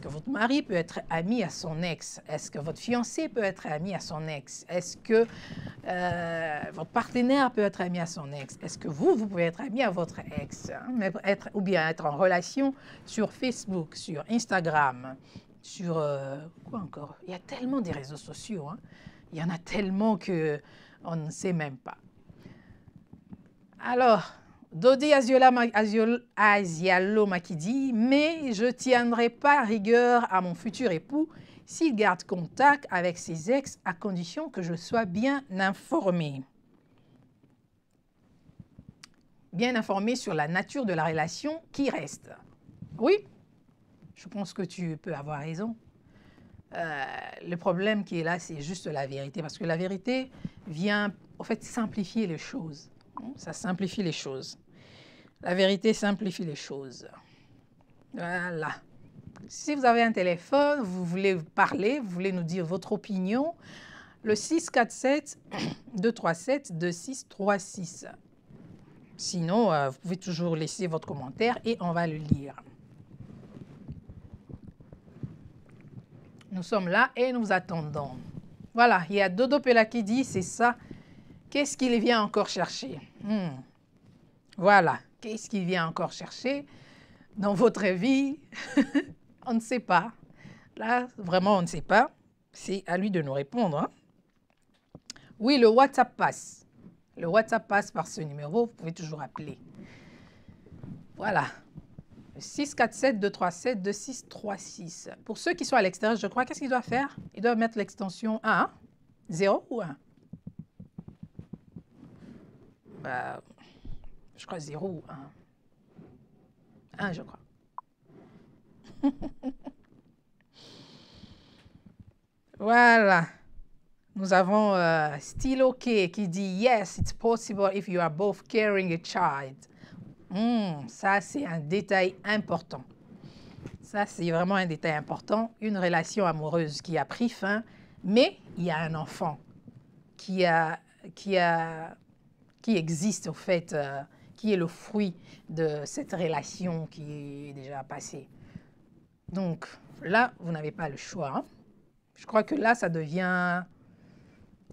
votre mari peut être ami à son ex? Est-ce que votre fiancé peut être ami à son ex? Est-ce que votre partenaire peut être ami à son ex? Est-ce que vous pouvez être ami à votre ex? Hein? Ou bien être en relation sur Facebook, sur Instagram, sur... quoi encore? Il y a tellement de réseaux sociaux. Hein? Il y en a tellement qu'on ne sait même pas. Alors, Dodi Asialoma qui dit « Mais je tiendrai pas rigueur à mon futur époux s'il garde contact avec ses ex à condition que je sois bien informée. » Bien informée sur la nature de la relation qui reste. Oui, je pense que tu peux avoir raison. Le problème qui est là, c'est juste la vérité. Parce que la vérité vient, en fait, simplifier les choses. Ça simplifie les choses. La vérité simplifie les choses. Voilà. Si vous avez un téléphone, vous voulez parler, vous voulez nous dire votre opinion, le 647-237-2636. Sinon, vous pouvez toujours laisser votre commentaire et on va le lire. Nous sommes là et nous attendons. Voilà, il y a Dodo Pela qui dit, c'est ça. Qu'est-ce qu'il vient encore chercher? Voilà, qu'est-ce qu'il vient encore chercher dans votre vie? On ne sait pas. Là, vraiment, on ne sait pas. C'est à lui de nous répondre. Hein? Oui, le WhatsApp passe. Le WhatsApp passe par ce numéro. Vous pouvez toujours appeler. Voilà. 647-237-2636. Pour ceux qui sont à l'extérieur, je crois, qu'est-ce qu'ils doivent faire? Ils doivent mettre l'extension 1, 0 ou 1? Bah, je crois 0 ou 1. 1, je crois. Voilà. Nous avons Stylo K qui dit « Yes, it's possible if you are both carrying a child. » Ça, c'est un détail important. Ça, c'est vraiment un détail important. Une relation amoureuse qui a pris fin, mais il y a un enfant qui existe, au fait, qui est le fruit de cette relation qui est déjà passée. Donc, là, vous n'avez pas le choix. Hein? Je crois que là, ça devient...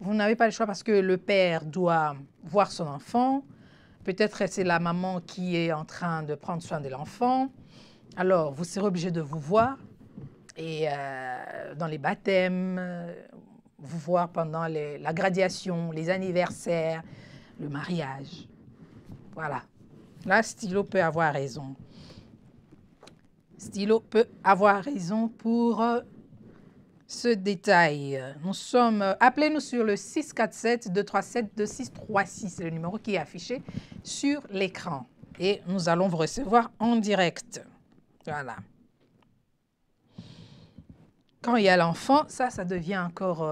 Vous n'avez pas le choix parce que le père doit voir son enfant. Peut-être c'est la maman qui est en train de prendre soin de l'enfant. Alors, vous serez obligé de vous voir. Et dans les baptêmes, vous voir pendant la graduation, les anniversaires, le mariage. Voilà. Là, Stylo peut avoir raison. Stylo peut avoir raison pour ce détail. Nous sommes... appelez-nous sur le 647-237-2636. C'est le numéro qui est affiché sur l'écran. Et nous allons vous recevoir en direct. Voilà. Quand il y a l'enfant, ça devient encore...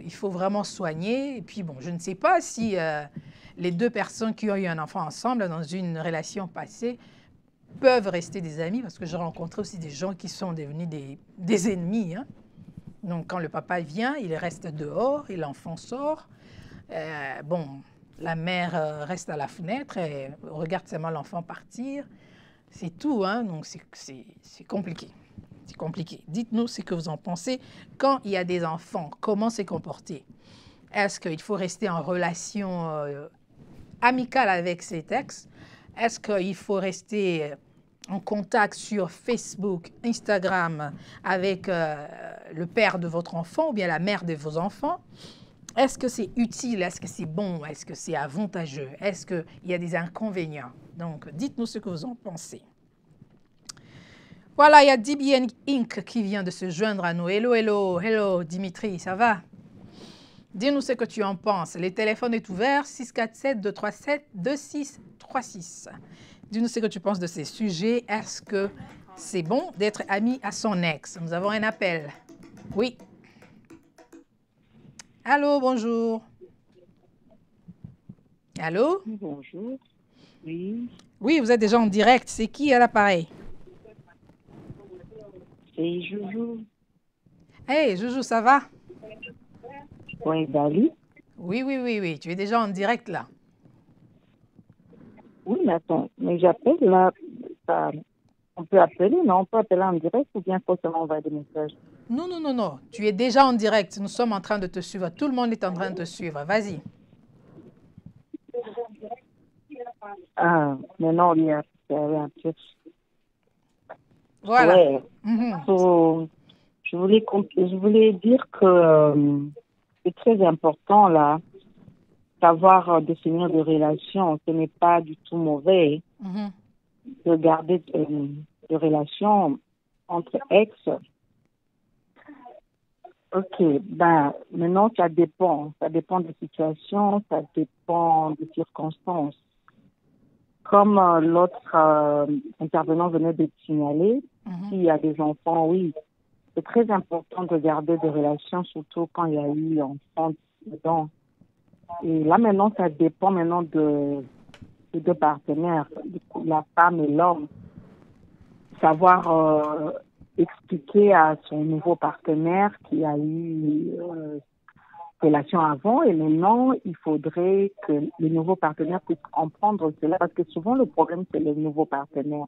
il faut vraiment soigner. Et puis, bon, je ne sais pas si les deux personnes qui ont eu un enfant ensemble dans une relation passée peuvent rester des amis, parce que j'ai rencontré aussi des gens qui sont devenus des ennemis, hein. Donc, quand le papa vient, il reste dehors et l'enfant sort. Bon, la mère reste à la fenêtre et regarde seulement l'enfant partir. C'est tout, hein. Donc, c'est compliqué. C'est compliqué. Dites-nous ce que vous en pensez. Quand il y a des enfants, comment se comporter? Est-ce qu'il faut rester en relation amicale avec ses ex? Est-ce qu'il faut rester en contact sur Facebook, Instagram avec le père de votre enfant ou bien la mère de vos enfants? Est-ce que c'est utile? Est-ce que c'est bon? Est-ce que c'est avantageux? Est-ce qu'il y a des inconvénients? Donc, dites-nous ce que vous en pensez. Voilà, il y a DBN Inc. qui vient de se joindre à nous. Hello, hello, hello, Dimitri, ça va? Dis-nous ce que tu en penses. Le téléphone est ouvert, 647-237-2636. Dis-nous ce que tu penses de ces sujets. Est-ce que c'est bon d'être ami à son ex? Nous avons un appel. Oui. Allô, bonjour. Allô? Bonjour. Oui. Oui, vous êtes déjà en direct. C'est qui à l'appareil? C'est Joujou. Hey, Joujou, ça va? Oui, Dali. Oui, oui, oui, oui. Tu es déjà en direct là. Oui, mais attends, mais j'appelle là. On peut appeler, non? On peut appeler en direct ou bien faut seulement envoyer des messages? Non, non, non, non. Tu es déjà en direct. Nous sommes en train de te suivre. Tout le monde est en train de te suivre. Vas-y. Ah, mais non, il y a un truc. Voilà. Ouais. Je voulais dire que c'est très important là d'avoir définir des relations. Ce n'est pas du tout mauvais de garder des relations entre ex. Ok, ben maintenant ça dépend des situations, ça dépend des circonstances. Comme l'autre intervenant venait de signaler, s'il y a des enfants, oui, c'est très important de garder des relations, surtout quand il y a eu enfants dedans. Et là maintenant, ça dépend maintenant de deux partenaires, la femme et l'homme. Savoir expliquer à son nouveau partenaire qui a eu relation avant et maintenant il faudrait que le nouveau partenaire puisse comprendre cela parce que souvent le problème c'est le nouveau partenaire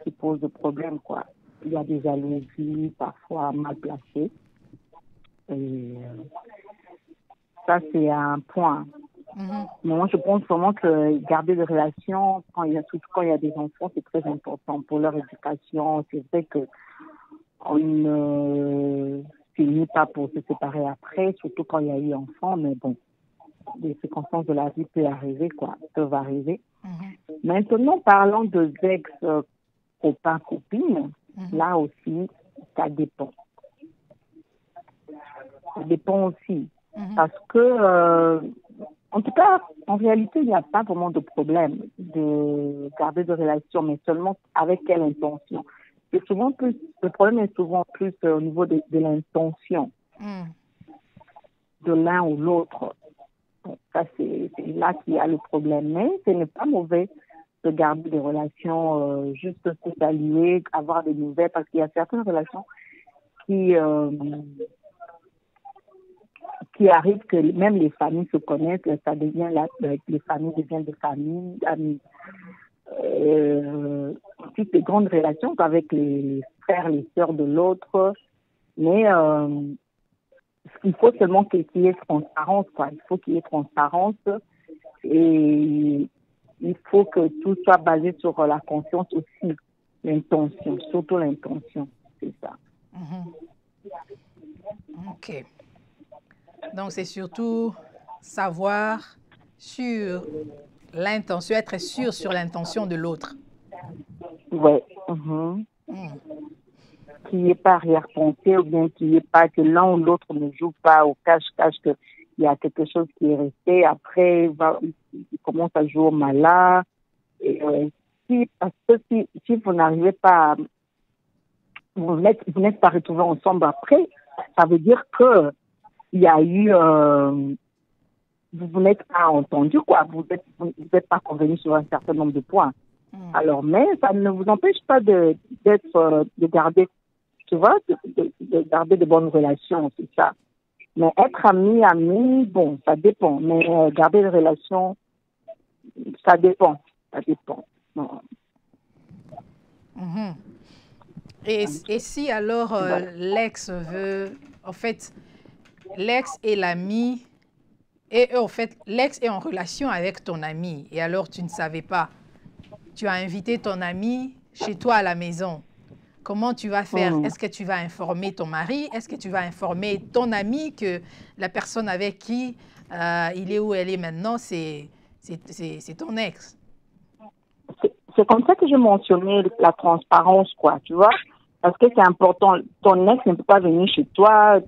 qui pose le problème quoi. Il y a des jalousies parfois mal placées et ça c'est un point. Mais moi je pense vraiment que garder des relations quand il y a des enfants c'est très important pour leur éducation. C'est vrai que on ne finit pas pour se séparer après, surtout quand il y a eu enfant, mais bon, les circonstances de la vie peuvent arriver. Maintenant, parlant de ex copains, copines, là aussi, ça dépend. Ça dépend aussi. Parce que, en tout cas, en réalité, il n'y a pas vraiment de problème de garder des relations, mais seulement avec quelle intention. C'est souvent plus, le problème est souvent plus au niveau de l'intention de l'un ou l'autre. Ça, c'est là qu'il y a le problème. Mais ce n'est pas mauvais de garder des relations, juste se saluer, avoir des nouvelles, parce qu'il y a certaines relations qui arrivent que même les familles se connaissent, ça devient les familles deviennent des familles, amis. Toutes les grandes relations avec les frères, les sœurs de l'autre, mais il faut seulement qu'il y ait transparence, quoi. Il faut qu'il y ait transparence et il faut que tout soit basé sur la conscience aussi, l'intention, surtout l'intention, c'est ça. Ok. Donc c'est surtout savoir sur l'intention, être sûr sur l'intention de l'autre. Ouais. qu'il n'y ait pas arrière-pensée ou bien qu'il n'y ait pas que l'un ou l'autre ne joue pas au cache-cache qu'il y a quelque chose qui est resté. Après, il commence à jouer au malin. Et, parce que si vous n'arrivez pas, vous n'êtes pas retrouvés ensemble après, ça veut dire que il y a eu, vous n'êtes pas entendu, quoi. Vous n'êtes pas convenu sur un certain nombre de points. Alors, mais ça ne vous empêche pas de garder, tu vois, de garder de bonnes relations, c'est ça. Mais être ami, bon, ça dépend. Mais garder des relations, ça dépend. Ça dépend. Non. Et si alors l'ex veut, en fait, l'ex et l'ami, et en fait, l'ex est en relation avec ton ami, et alors tu ne savais pas, tu as invité ton ami chez toi à la maison. Comment tu vas faire? Est-ce que tu vas informer ton mari? Est-ce que tu vas informer ton ami que la personne avec qui il est où elle est maintenant, c'est ton ex? C'est comme ça que je mentionnais la transparence, quoi, tu vois? Parce que c'est important. Ton ex ne peut pas venir chez toi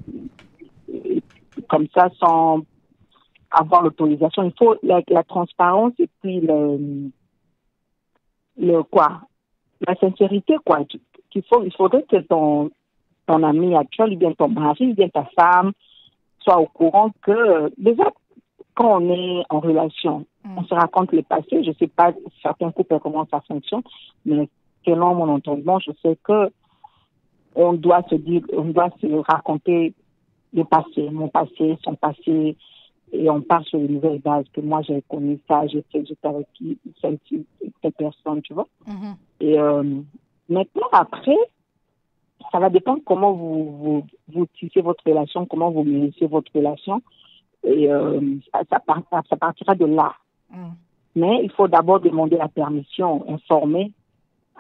comme ça sans avoir l'autorisation. Il faut la transparence et puis la sincérité, quoi. Il faudrait que ton ami actuel, ou bien ton mari, ou bien ta femme, soit au courant que déjà, quand on est en relation, on se raconte le passé. Je ne sais pas certains couples comment ça fonctionne, mais selon mon entendement, je sais que on doit se raconter le passé, mon passé, son passé, et on part sur une nouvelle base, que moi j'ai connu ça, j'étais avec cette personne, tu vois. Et maintenant, après, ça va dépendre comment vous tissez votre relation, comment vous menacez votre relation, et ça partira de là. Mais il faut d'abord demander la permission, informer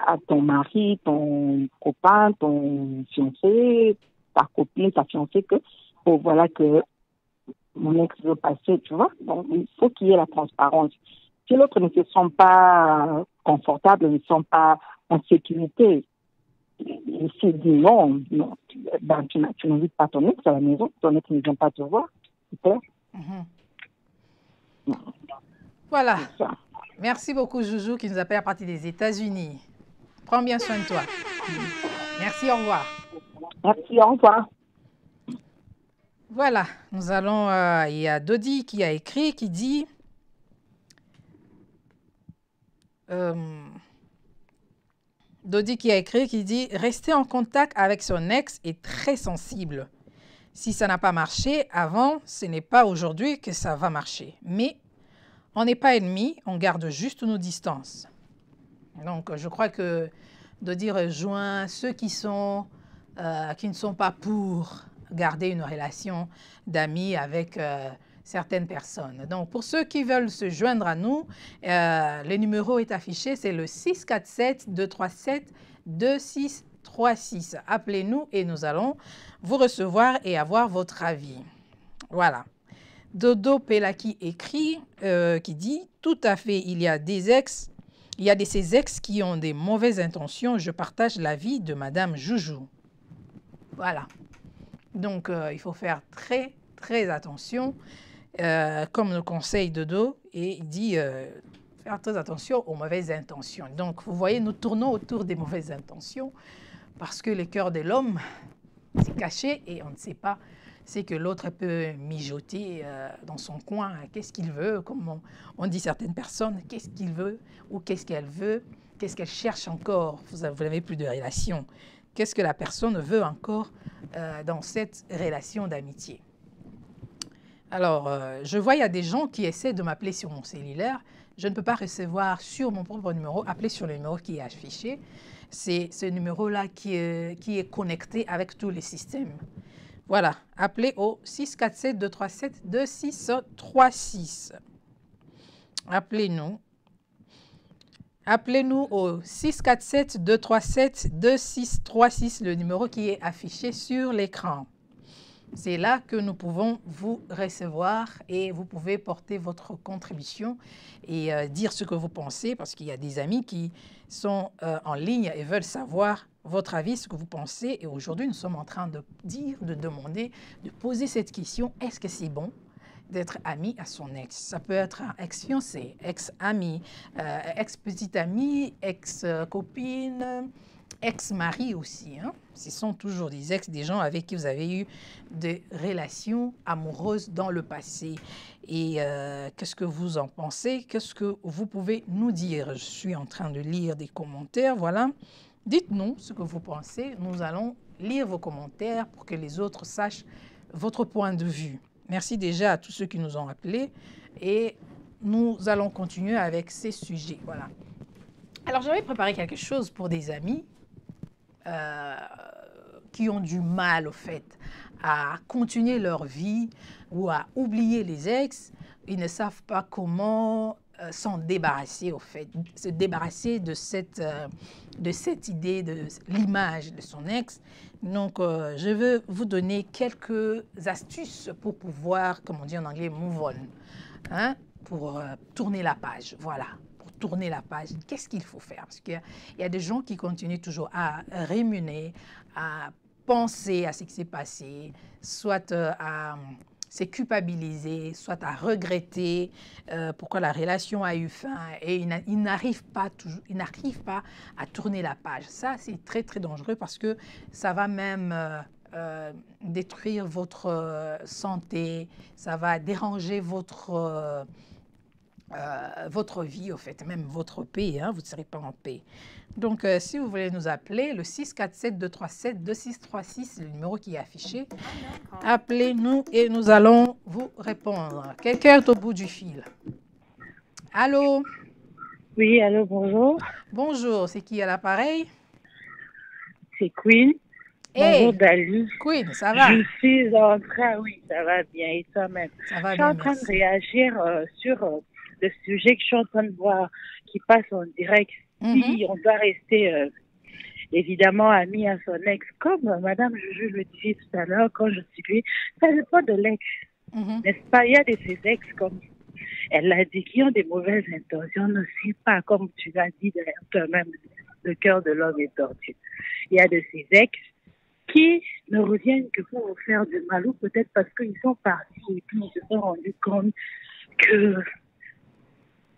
à ton mari, ton copain, ton fiancé, ta copine, ta fiancée, que voilà que mon ex veut passer, tu vois. Donc, il faut qu'il y ait la transparence. Si l'autre ne se sent pas confortable, ne se sent pas en sécurité, il se dit non, ben, tu n'invites pas ton ex à la maison, ton ex ne vient pas te voir, c'est clair. Voilà. Merci beaucoup, Joujou, qui nous appelle à partir des États-Unis. Prends bien soin de toi. Merci, au revoir. Merci, au revoir. Voilà, nous allons... il y a Dodi qui a écrit, qui dit... Dodi qui a écrit, qui dit « Rester en contact avec son ex est très sensible. Si ça n'a pas marché avant, ce n'est pas aujourd'hui que ça va marcher. Mais on n'est pas ennemis, on garde juste nos distances. » Donc, je crois que Dodi rejoint ceux qui ne sont pas pour garder une relation d'amis avec certaines personnes. Donc, pour ceux qui veulent se joindre à nous, le numéro est affiché, c'est le 647-237-2636. Appelez-nous et nous allons vous recevoir et avoir votre avis. Voilà. Dodo Pelaki écrit, qui dit « Tout à fait, il y a de ces ex qui ont des mauvaises intentions. Je partage l'avis de Madame Joujou. » Voilà. Donc, il faut faire très, très attention, comme le conseille Dodo, et il dit faire très attention aux mauvaises intentions. Donc, vous voyez, nous tournons autour des mauvaises intentions parce que le cœur de l'homme, c'est caché et on ne sait pas ce que l'autre peut mijoter dans son coin. Qu'est-ce qu'il veut, comme on dit certaines personnes, qu'est-ce qu'il veut ou qu'est-ce qu'elle veut, qu'est-ce qu'elle cherche encore. Vous n'avez plus de relation. Qu'est-ce que la personne veut encore dans cette relation d'amitié? Alors, je vois, il y a des gens qui essaient de m'appeler sur mon cellulaire. Je ne peux pas recevoir sur mon propre numéro, appeler sur le numéro qui est affiché. C'est ce numéro-là qui est connecté avec tous les systèmes. Voilà, appelez au 647-237-2636. Appelez-nous. Appelez-nous au 647-237-2636, le numéro qui est affiché sur l'écran. C'est là que nous pouvons vous recevoir et vous pouvez porter votre contribution et dire ce que vous pensez, parce qu'il y a des amis qui sont en ligne et veulent savoir votre avis, ce que vous pensez. Et aujourd'hui, nous sommes en train de demander, de poser cette question, est-ce que c'est bon d'être ami à son ex? Ça peut être un ex-fiancé, ex-ami, ex-petite amie, ex-copine, ex-mari aussi. Hein? Ce sont toujours des ex, des gens avec qui vous avez eu des relations amoureuses dans le passé. Et qu'est-ce que vous en pensez? Qu'est-ce que vous pouvez nous dire? Je suis en train de lire des commentaires, voilà. Dites-nous ce que vous pensez. Nous allons lire vos commentaires pour que les autres sachent votre point de vue. Merci déjà à tous ceux qui nous ont appelés et nous allons continuer avec ces sujets. Voilà. Alors, j'avais préparé quelque chose pour des amis qui ont du mal, au fait, à continuer leur vie ou à oublier les ex. Ils ne savent pas comment s'en débarrasser, au fait, se débarrasser de cette idée, de l'image de son ex. Donc, je veux vous donner quelques astuces pour pouvoir, comme on dit en anglais, move on, hein, pour tourner la page, voilà. Tourner la page, qu'est-ce qu'il faut faire? Parce qu'il y a des gens qui continuent toujours à ruminer, à penser à ce qui s'est passé, soit à se culpabiliser, soit à regretter pourquoi la relation a eu fin et ils n'arrivent pas à tourner la page. Ça, c'est très, très dangereux parce que ça va même détruire votre santé, ça va déranger votre vie, au fait, même votre paix, hein, vous ne serez pas en paix. Donc, si vous voulez nous appeler, le 647-237-2636, le numéro qui est affiché, appelez-nous et nous allons vous répondre. Quelqu'un est au bout du fil. Allô? Oui, allô, bonjour. Bonjour, c'est qui à l'appareil? C'est Queen. Hey, bonjour, Dali. Queen, ça va? Je suis en train, oui, ça va bien, et toi-même? Ça va bien, je suis en train de réagir sur le sujet que je suis en train de voir, qui passe en direct. Si on doit rester évidemment amis à son ex, comme Madame Juju le disait tout à l'heure quand je suis lui, ça dépend de l'ex, n'est-ce pas? Il y a de ces ex, comme elle l'a dit, qui ont des mauvaises intentions, ne sais pas, comme tu l'as dit derrière toi-même, le cœur de l'homme est tordu. Il y a de ces ex qui ne reviennent que pour vous faire du mal, ou peut-être parce qu'ils sont partis et puis ils se sont rendus compte que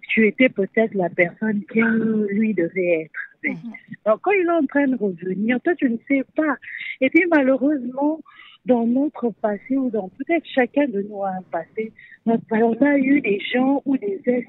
tu étais peut-être la personne qui lui devait être. Donc, quand il est en train de revenir, toi, tu ne sais pas. Et puis, malheureusement, dans notre passé, ou dans peut-être chacun de nous a un passé, on a eu des gens ou des ex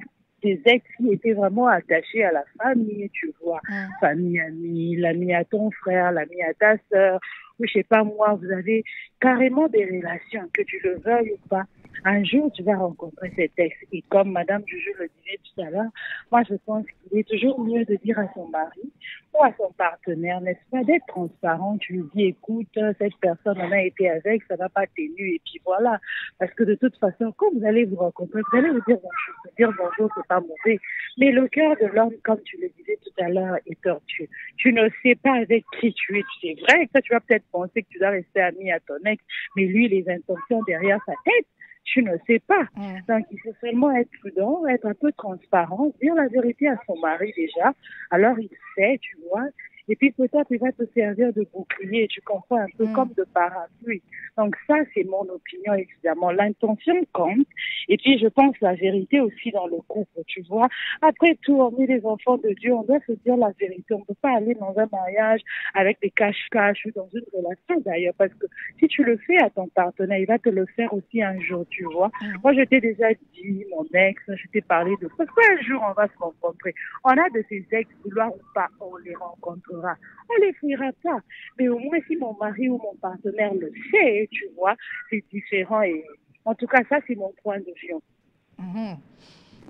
qui étaient vraiment attachés à la famille, tu vois. Famille, amie, l'ami à ton frère, l'ami à ta sœur, ou je sais pas moi, vous avez carrément des relations, que tu le veuilles ou pas. Un jour, tu vas rencontrer cet ex. Et comme Madame Juju le disait tout à l'heure, moi, je pense qu'il est toujours mieux de dire à son mari ou à son partenaire, n'est-ce pas, d'être transparent. Tu lui dis, écoute, cette personne, on a été avec, ça n'a pas tenu, et puis voilà. Parce que de toute façon, quand vous allez vous rencontrer, vous allez vous dire bonjour. Dire bonjour, c'est pas mauvais. Mais le cœur de l'homme, comme tu le disais tout à l'heure, est tortueux. Tu ne sais pas avec qui tu es. C'est vrai que tu vas peut-être penser que tu dois rester ami à ton ex, mais lui, les intentions derrière sa tête, tu ne sais pas. Donc, il faut seulement être prudent, être un peu transparent, dire la vérité à son mari déjà. Alors, il sait, tu vois. Et puis, peut-être, il va te servir de bouclier, tu comprends, un peu comme de parapluie. Donc, ça, c'est mon opinion, évidemment. L'intention compte. Et puis, je pense la vérité aussi dans le couple, tu vois. Après tout, on est les enfants de Dieu, on doit se dire la vérité. On ne peut pas aller dans un mariage avec des cache-cache ou dans une relation, d'ailleurs, parce que si tu le fais à ton partenaire, il va te le faire aussi un jour, tu vois. Moi, je t'ai déjà dit, mon ex, je t'ai parlé de ça. Un jour, on va se rencontrer. On a de ces ex, vouloir ou pas, on les rencontre. On les fuira pas. Mais au moins, si mon mari ou mon partenaire le sait, tu vois, c'est différent. Et en tout cas, ça, c'est mon point de vue.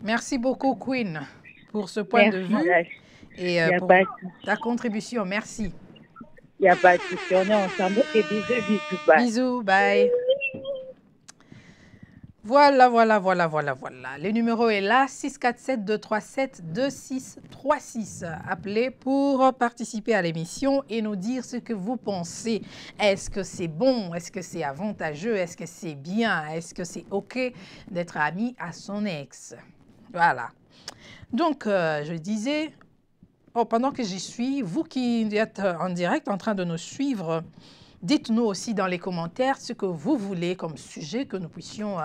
Merci beaucoup, Queen, pour ce point de vue et pour ta contribution. Merci. Il n'y a pas de souci. On est ensemble. Et bisous, bye. Bisous, bye. Voilà. Le numéro est là, 647-237-2636. Appelez pour participer à l'émission et nous dire ce que vous pensez. Est-ce que c'est bon? Est-ce que c'est avantageux? Est-ce que c'est bien? Est-ce que c'est OK d'être ami à son ex? Voilà. Donc, je disais, pendant que j'y suis, vous qui êtes en direct en train de nous suivre, dites-nous aussi dans les commentaires ce que vous voulez comme sujet, que nous puissions,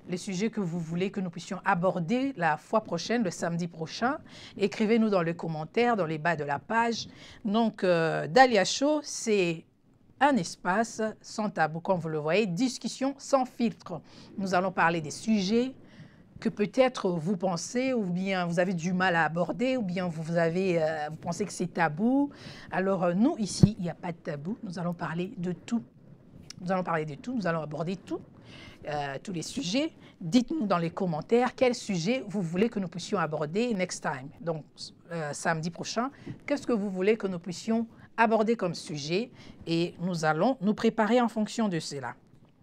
les sujets que vous voulez que nous puissions aborder la fois prochaine, le samedi prochain. Écrivez-nous dans les commentaires, dans les bas de la page. Donc, Dahlia Show, c'est un espace sans tabou, comme vous le voyez, discussion sans filtre. Nous allons parler des sujets que peut-être vous pensez, ou bien vous avez du mal à aborder, ou bien vous pensez que c'est tabou. Alors nous, ici, il n'y a pas de tabou. Nous allons parler de tout. Nous allons aborder tout, tous les sujets. Dites-nous dans les commentaires quel sujet vous voulez que nous puissions aborder next time. Donc, samedi prochain, qu'est-ce que vous voulez que nous puissions aborder comme sujet? Et nous allons nous préparer en fonction de cela.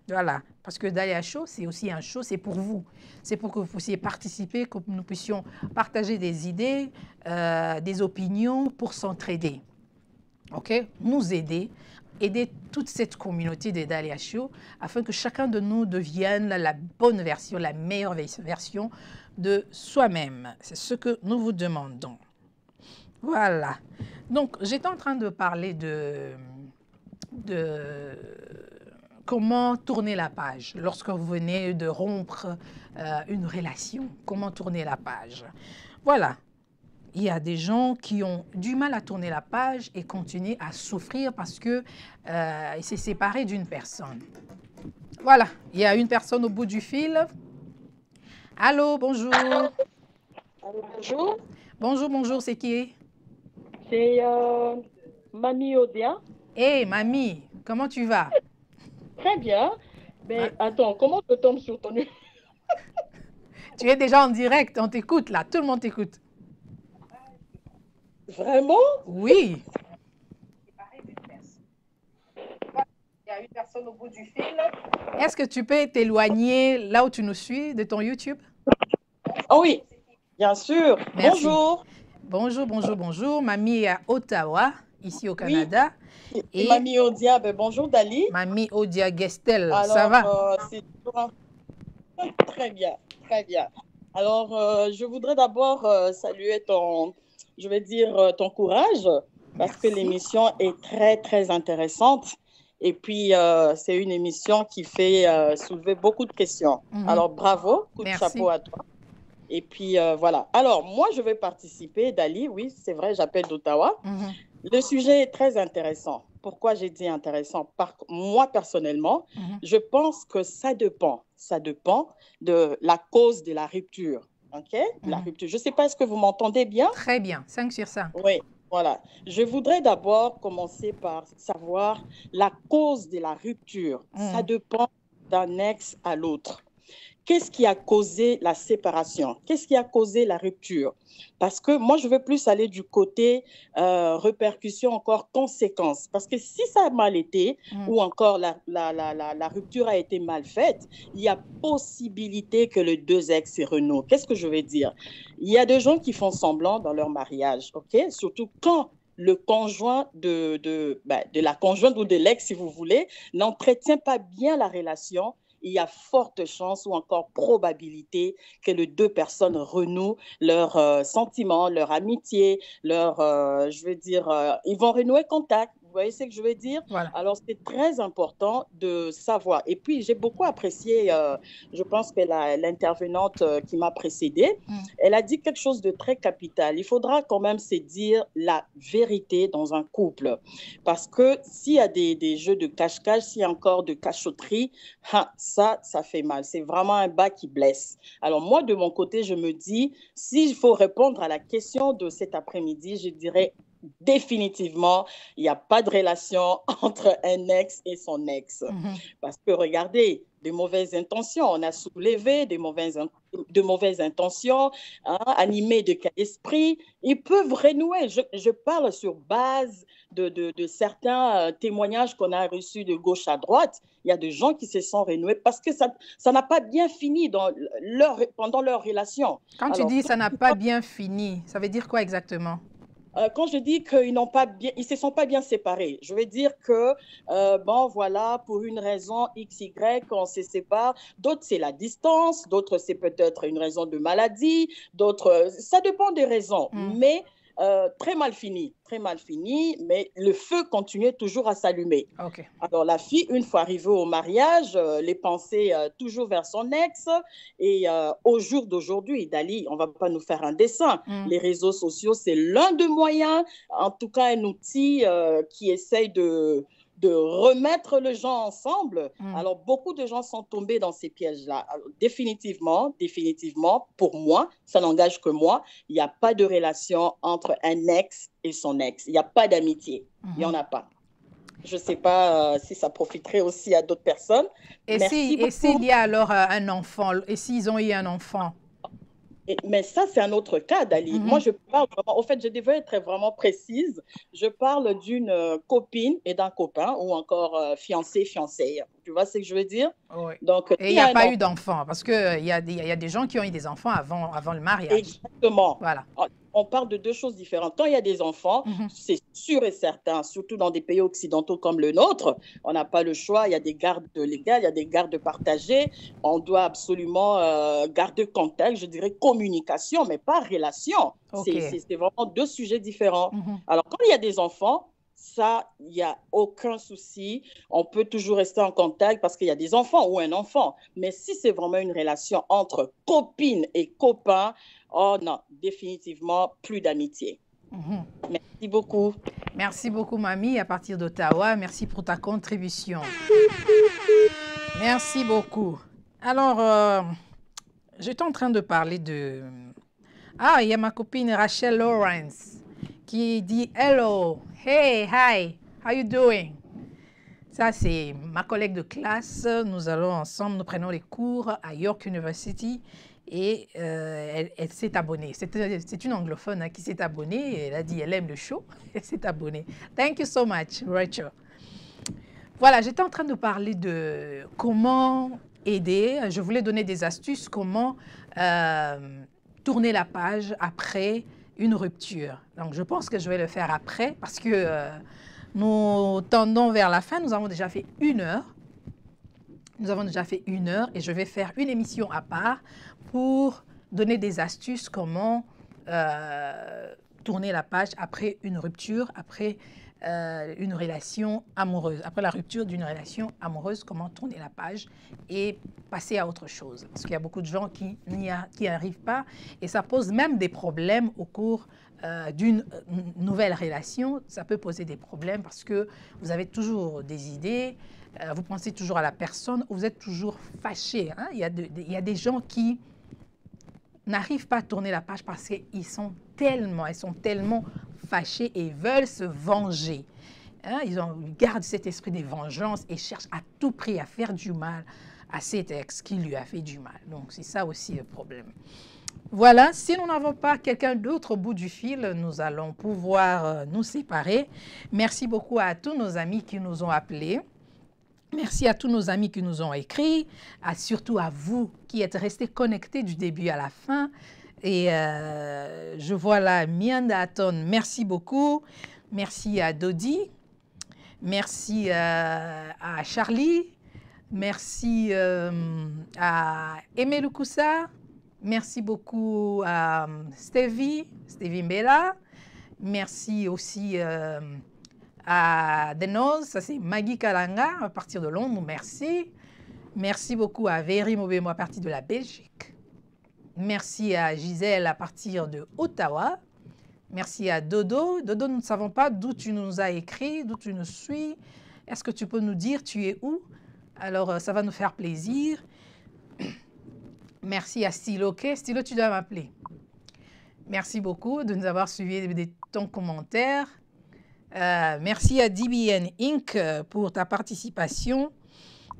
Voilà, parce que Dahlia Show, c'est aussi un show, c'est pour vous. C'est pour que vous puissiez participer, que nous puissions partager des idées, des opinions pour s'entraider. OK? Nous aider toute cette communauté de Dahlia Show afin que chacun de nous devienne la bonne version, la meilleure version de soi-même. C'est ce que nous vous demandons. Voilà. Donc, j'étais en train de parler de comment tourner la page lorsque vous venez de rompre une relation. Comment tourner la page. Voilà. Il y a des gens qui ont du mal à tourner la page et continuer à souffrir parce qu'ils s'est séparé d'une personne. Voilà. Il y a une personne au bout du fil. Allô, bonjour. Allô, bonjour. Bonjour, c'est qui? C'est Mamie Odia. Hé, Mamie, comment tu vas? Très bien. Mais attends, comment je tombe sur ton numéro? Tu es déjà en direct, on t'écoute là, tout le monde t'écoute. Vraiment? Oui. Il y a une personne au bout du fil. Est-ce que tu peux t'éloigner là où tu nous suis de ton YouTube? Oh oui, bien sûr. Merci. Bonjour. Bonjour. Mamie est à Ottawa, ici au Canada. Oui. Et Mamie Odia, bonjour Dali. Mamie Odia Gestel, ça va? C'est très bien. Alors, je voudrais d'abord saluer ton courage, parce que l'émission est très, très intéressante. Et puis, c'est une émission qui fait soulever beaucoup de questions. Alors, bravo, coup de chapeau à toi. Et puis, voilà. Alors, moi, je vais participer, Dali. Oui, c'est vrai, j'appelle d'Ottawa. Le sujet est très intéressant. Pourquoi j'ai dit intéressant? Moi, personnellement, je pense que ça dépend. Ça dépend de la cause de la rupture. OK? La rupture. Je ne sais pas, est-ce que vous m'entendez bien? Très bien. 5 sur 5. Oui, voilà. Je voudrais d'abord commencer par savoir la cause de la rupture. Ça dépend d'un ex à l'autre. Qu'est-ce qui a causé la séparation? Qu'est-ce qui a causé la rupture? Parce que moi, je veux plus aller du côté répercussion, encore conséquences. Parce que si ça a mal été, ou encore la rupture a été mal faite, il y a possibilité que les deux ex se renouent. Qu'est-ce que je veux dire? Il y a des gens qui font semblant dans leur mariage, OK? Surtout quand le conjoint de la conjointe ou de l'ex, si vous voulez, n'entretient pas bien la relation. Il y a forte chance ou encore probabilité que les deux personnes renouent leurs sentiments, leur amitié, ils vont renouer contact. Vous voyez ce que je veux dire? Voilà. Alors, c'est très important de savoir. Et puis, j'ai beaucoup apprécié, je pense que l'intervenante qui m'a précédée, elle a dit quelque chose de très capital. Il faudra quand même se dire la vérité dans un couple. Parce que s'il y a des jeux de cache-cache, s'il y a encore de cachotterie, ça fait mal. C'est vraiment un bas qui blesse. Alors, moi, de mon côté, je me dis, s'il faut répondre à la question de cet après-midi, je dirais définitivement, il n'y a pas de relation entre un ex et son ex. Parce que regardez, des mauvaises intentions. On a soulevé de mauvaises intentions, hein, animées de quel esprit. Ils peuvent renouer. Je parle sur base de certains témoignages qu'on a reçus de gauche à droite. Il y a des gens qui se sont renoués parce que ça n'a pas bien fini pendant leur relation. Quand tu dis ça n'a pas bien fini, ça veut dire quoi exactement? Quand je dis qu'ils ne se sont pas bien séparés, je veux dire que, bon, voilà, pour une raison X, Y, on se sépare. D'autres, c'est la distance. D'autres, c'est peut-être une raison de maladie. D'autres, ça dépend des raisons. Mais très mal fini, mais le feu continuait toujours à s'allumer. Okay. Alors, la fille, une fois arrivée au mariage, les pensées toujours vers son ex. Et au jour d'aujourd'hui, Dali, on ne va pas nous faire un dessin. Les réseaux sociaux, c'est l'un des moyens, en tout cas un outil qui essaye de remettre les gens ensemble. Alors, beaucoup de gens sont tombés dans ces pièges-là. Définitivement, pour moi, ça n'engage que moi, il n'y a pas de relation entre un ex et son ex. Il n'y a pas d'amitié. Il n'y en a pas. Je ne sais pas si ça profiterait aussi à d'autres personnes. Et s'il y a alors un enfant, et s'ils ont eu un enfant? Mais ça, c'est un autre cas, Dali. Moi, je parle vraiment, en fait, je devais être vraiment précise. Je parle d'une copine et d'un copain ou encore fiancé, fiancée. Tu vois ce que je veux dire? Oui. Donc, et il n'y a pas eu d'enfants parce qu'il y a des gens qui ont eu des enfants avant le mariage. Exactement. Voilà. On parle de deux choses différentes. Quand il y a des enfants, c'est sûr et certain, surtout dans des pays occidentaux comme le nôtre, on n'a pas le choix. Il y a des gardes légales, il y a des gardes partagés. On doit absolument garder contact, je dirais communication, mais pas relation. Okay. C'est vraiment deux sujets différents. Alors, quand il y a des enfants, ça, il n'y a aucun souci. On peut toujours rester en contact parce qu'il y a des enfants ou un enfant. Mais si c'est vraiment une relation entre copines et copains, oh non, définitivement plus d'amitié. Merci beaucoup. Merci beaucoup, Mamie, à partir d'Ottawa. Merci pour ta contribution. Merci beaucoup. Alors, j'étais en train de parler de... Ah, il y a ma copine Rachel Lawrence qui dit « Hello, hey, hi, how you doing ?» Ça, c'est ma collègue de classe. Nous allons ensemble, nous prenons les cours à York University et elle s'est abonnée. C'est une anglophone qui s'est abonnée. Elle a dit elle aime le show. Elle s'est abonnée. Thank you so much, Rachel. Voilà, j'étais en train de parler de comment aider. Je voulais donner des astuces, comment tourner la page après une rupture. Donc, je pense que je vais le faire après parce que nous tendons vers la fin. Nous avons déjà fait 1 heure. Nous avons déjà fait 1 heure et je vais faire une émission à part pour donner des astuces comment tourner la page après une rupture, après une relation amoureuse. Après la rupture d'une relation amoureuse, comment tourner la page et passer à autre chose. Parce qu'il y a beaucoup de gens qui n'y arrivent pas et ça pose même des problèmes au cours d'une nouvelle relation. Ça peut poser des problèmes parce que vous avez toujours des idées, vous pensez toujours à la personne, vous êtes toujours fâché. Hein? Il y a des gens qui n'arrivent pas à tourner la page parce qu'ils sont tellement fâchés et veulent se venger. Hein? Ils gardent cet esprit de vengeance et cherchent à tout prix à faire du mal à cet ex qui lui a fait du mal. Donc, c'est ça aussi le problème. Voilà, si nous n'avons pas quelqu'un d'autre au bout du fil, nous allons pouvoir nous séparer. Merci beaucoup à tous nos amis qui nous ont appelés. Merci à tous nos amis qui nous ont écrit, surtout à vous qui êtes restés connectés du début à la fin. Et je vois là Mianda Aton, merci beaucoup. Merci à Dodi. Merci à Charlie. Merci à Aimé Lukusa. Merci beaucoup à Stevie Mbela. Merci aussi à Denos, ça c'est Maggie Kalanga à partir de Londres, merci. Merci beaucoup à Véry Mobemo à partir de la Belgique. Merci à Gisèle à partir de Ottawa. Merci à Dodo. Dodo, nous ne savons pas d'où tu nous as écrit, d'où tu nous suis. Est-ce que tu peux nous dire tu es où? Alors, ça va nous faire plaisir. Merci à Stylo. Ok, Stylo, tu dois m'appeler. Merci beaucoup de nous avoir suivi ton commentaire. Merci à DBN Inc. pour ta participation.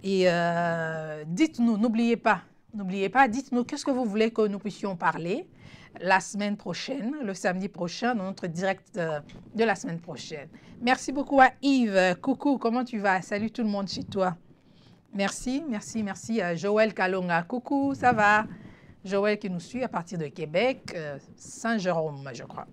Et dites-nous, n'oubliez pas, dites-nous qu'est-ce que vous voulez que nous puissions parler la semaine prochaine, le samedi prochain, dans notre direct de la semaine prochaine. Merci beaucoup à Yves. Coucou, comment tu vas? Salut tout le monde chez toi. Merci, merci, merci à Joël Kalonga. Coucou, ça va? Joël qui nous suit à partir de Québec, Saint-Jérôme, je crois.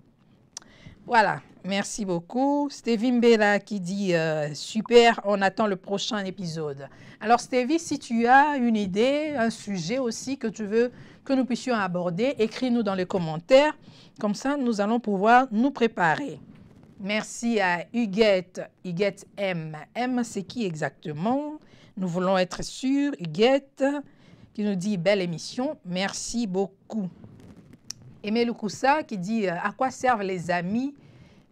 Voilà, merci beaucoup. Stevie Mbela qui dit super, on attend le prochain épisode. Alors Stevie, si tu as une idée, un sujet aussi que tu veux que nous puissions aborder, écris-nous dans les commentaires. Comme ça, nous allons pouvoir nous préparer. Merci à Huguette, Huguette M. M, c'est qui exactement? Nous voulons être sûrs. Huguette qui nous dit belle émission. Merci beaucoup. Aimé Lukusa qui dit à quoi servent les amis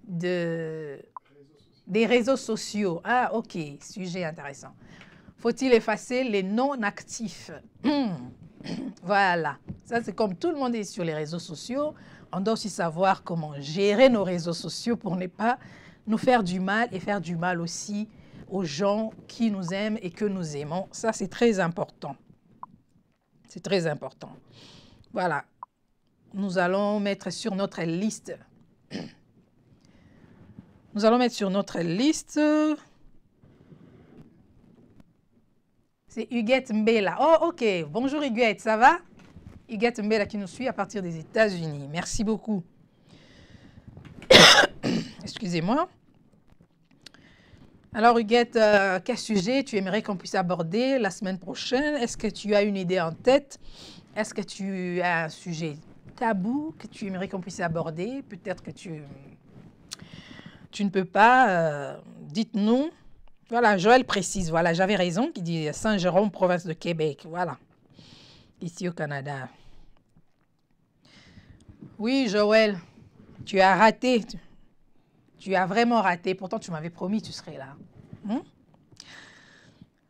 des réseaux sociaux? Ah, ok, sujet intéressant. Faut-il effacer les non-actifs? Voilà, ça c'est comme tout le monde est sur les réseaux sociaux. On doit aussi savoir comment gérer nos réseaux sociaux pour ne pas nous faire du mal et faire du mal aussi aux gens qui nous aiment et que nous aimons. Ça, c'est très important. C'est très important. Voilà. Nous allons mettre sur notre liste. Nous allons mettre sur notre liste. C'est Huguette Mbela. Oh, ok. Bonjour Huguette, ça va? Huguette Mbela qui nous suit à partir des États-Unis. Merci beaucoup. Excusez-moi. Alors Huguette, quel sujet tu aimerais qu'on puisse aborder la semaine prochaine? Est-ce que tu as une idée en tête? Est-ce que tu as un sujet tabou que tu aimerais qu'on puisse aborder? Peut-être que tu ne peux pas. Dites-nous. Voilà, Joël précise. Voilà, j'avais raison, qui dit Saint-Jérôme, province de Québec. Voilà, ici au Canada. Oui, Joël, tu as raté. Tu as vraiment raté. Pourtant, tu m'avais promis que tu serais là.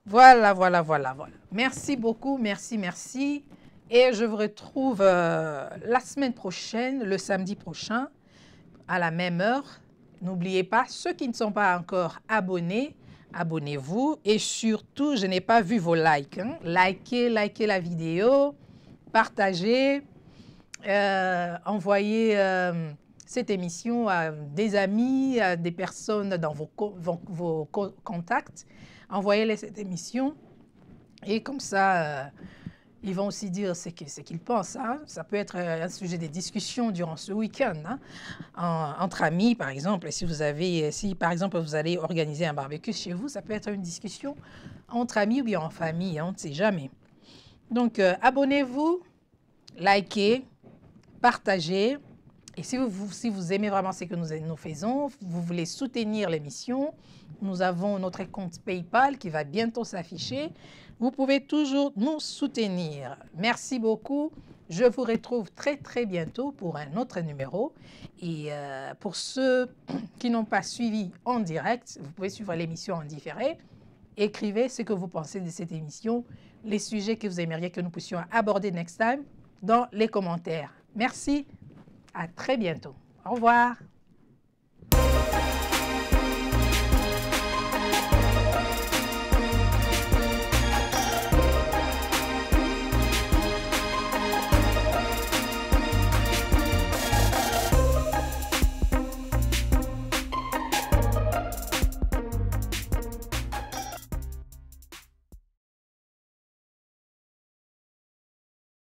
Voilà. Merci beaucoup, merci. Et je vous retrouve la semaine prochaine, le samedi prochain, à la même heure. N'oubliez pas, ceux qui ne sont pas encore abonnés, abonnez-vous. Et surtout, je n'ai pas vu vos likes. Likez la vidéo, partagez, envoyez cette émission à des amis, à des personnes dans vos contacts. Envoyez-les cette émission. Et comme ça, ils vont aussi dire ce qu'ils pensent. Ça peut être un sujet de discussion durant ce week-end, entre amis, par exemple. Si, par exemple, vous allez organiser un barbecue chez vous, ça peut être une discussion entre amis ou bien en famille, on ne sait jamais. Donc, abonnez-vous, likez, partagez. Et si vous aimez vraiment ce que nous faisons, vous voulez soutenir l'émission, nous avons notre compte PayPal qui va bientôt s'afficher. Vous pouvez toujours nous soutenir. Merci beaucoup. Je vous retrouve très, très bientôt pour un autre numéro. Et pour ceux qui n'ont pas suivi en direct, vous pouvez suivre l'émission en différé. Écrivez ce que vous pensez de cette émission, les sujets que vous aimeriez que nous puissions aborder next time dans les commentaires. Merci. À très bientôt. Au revoir.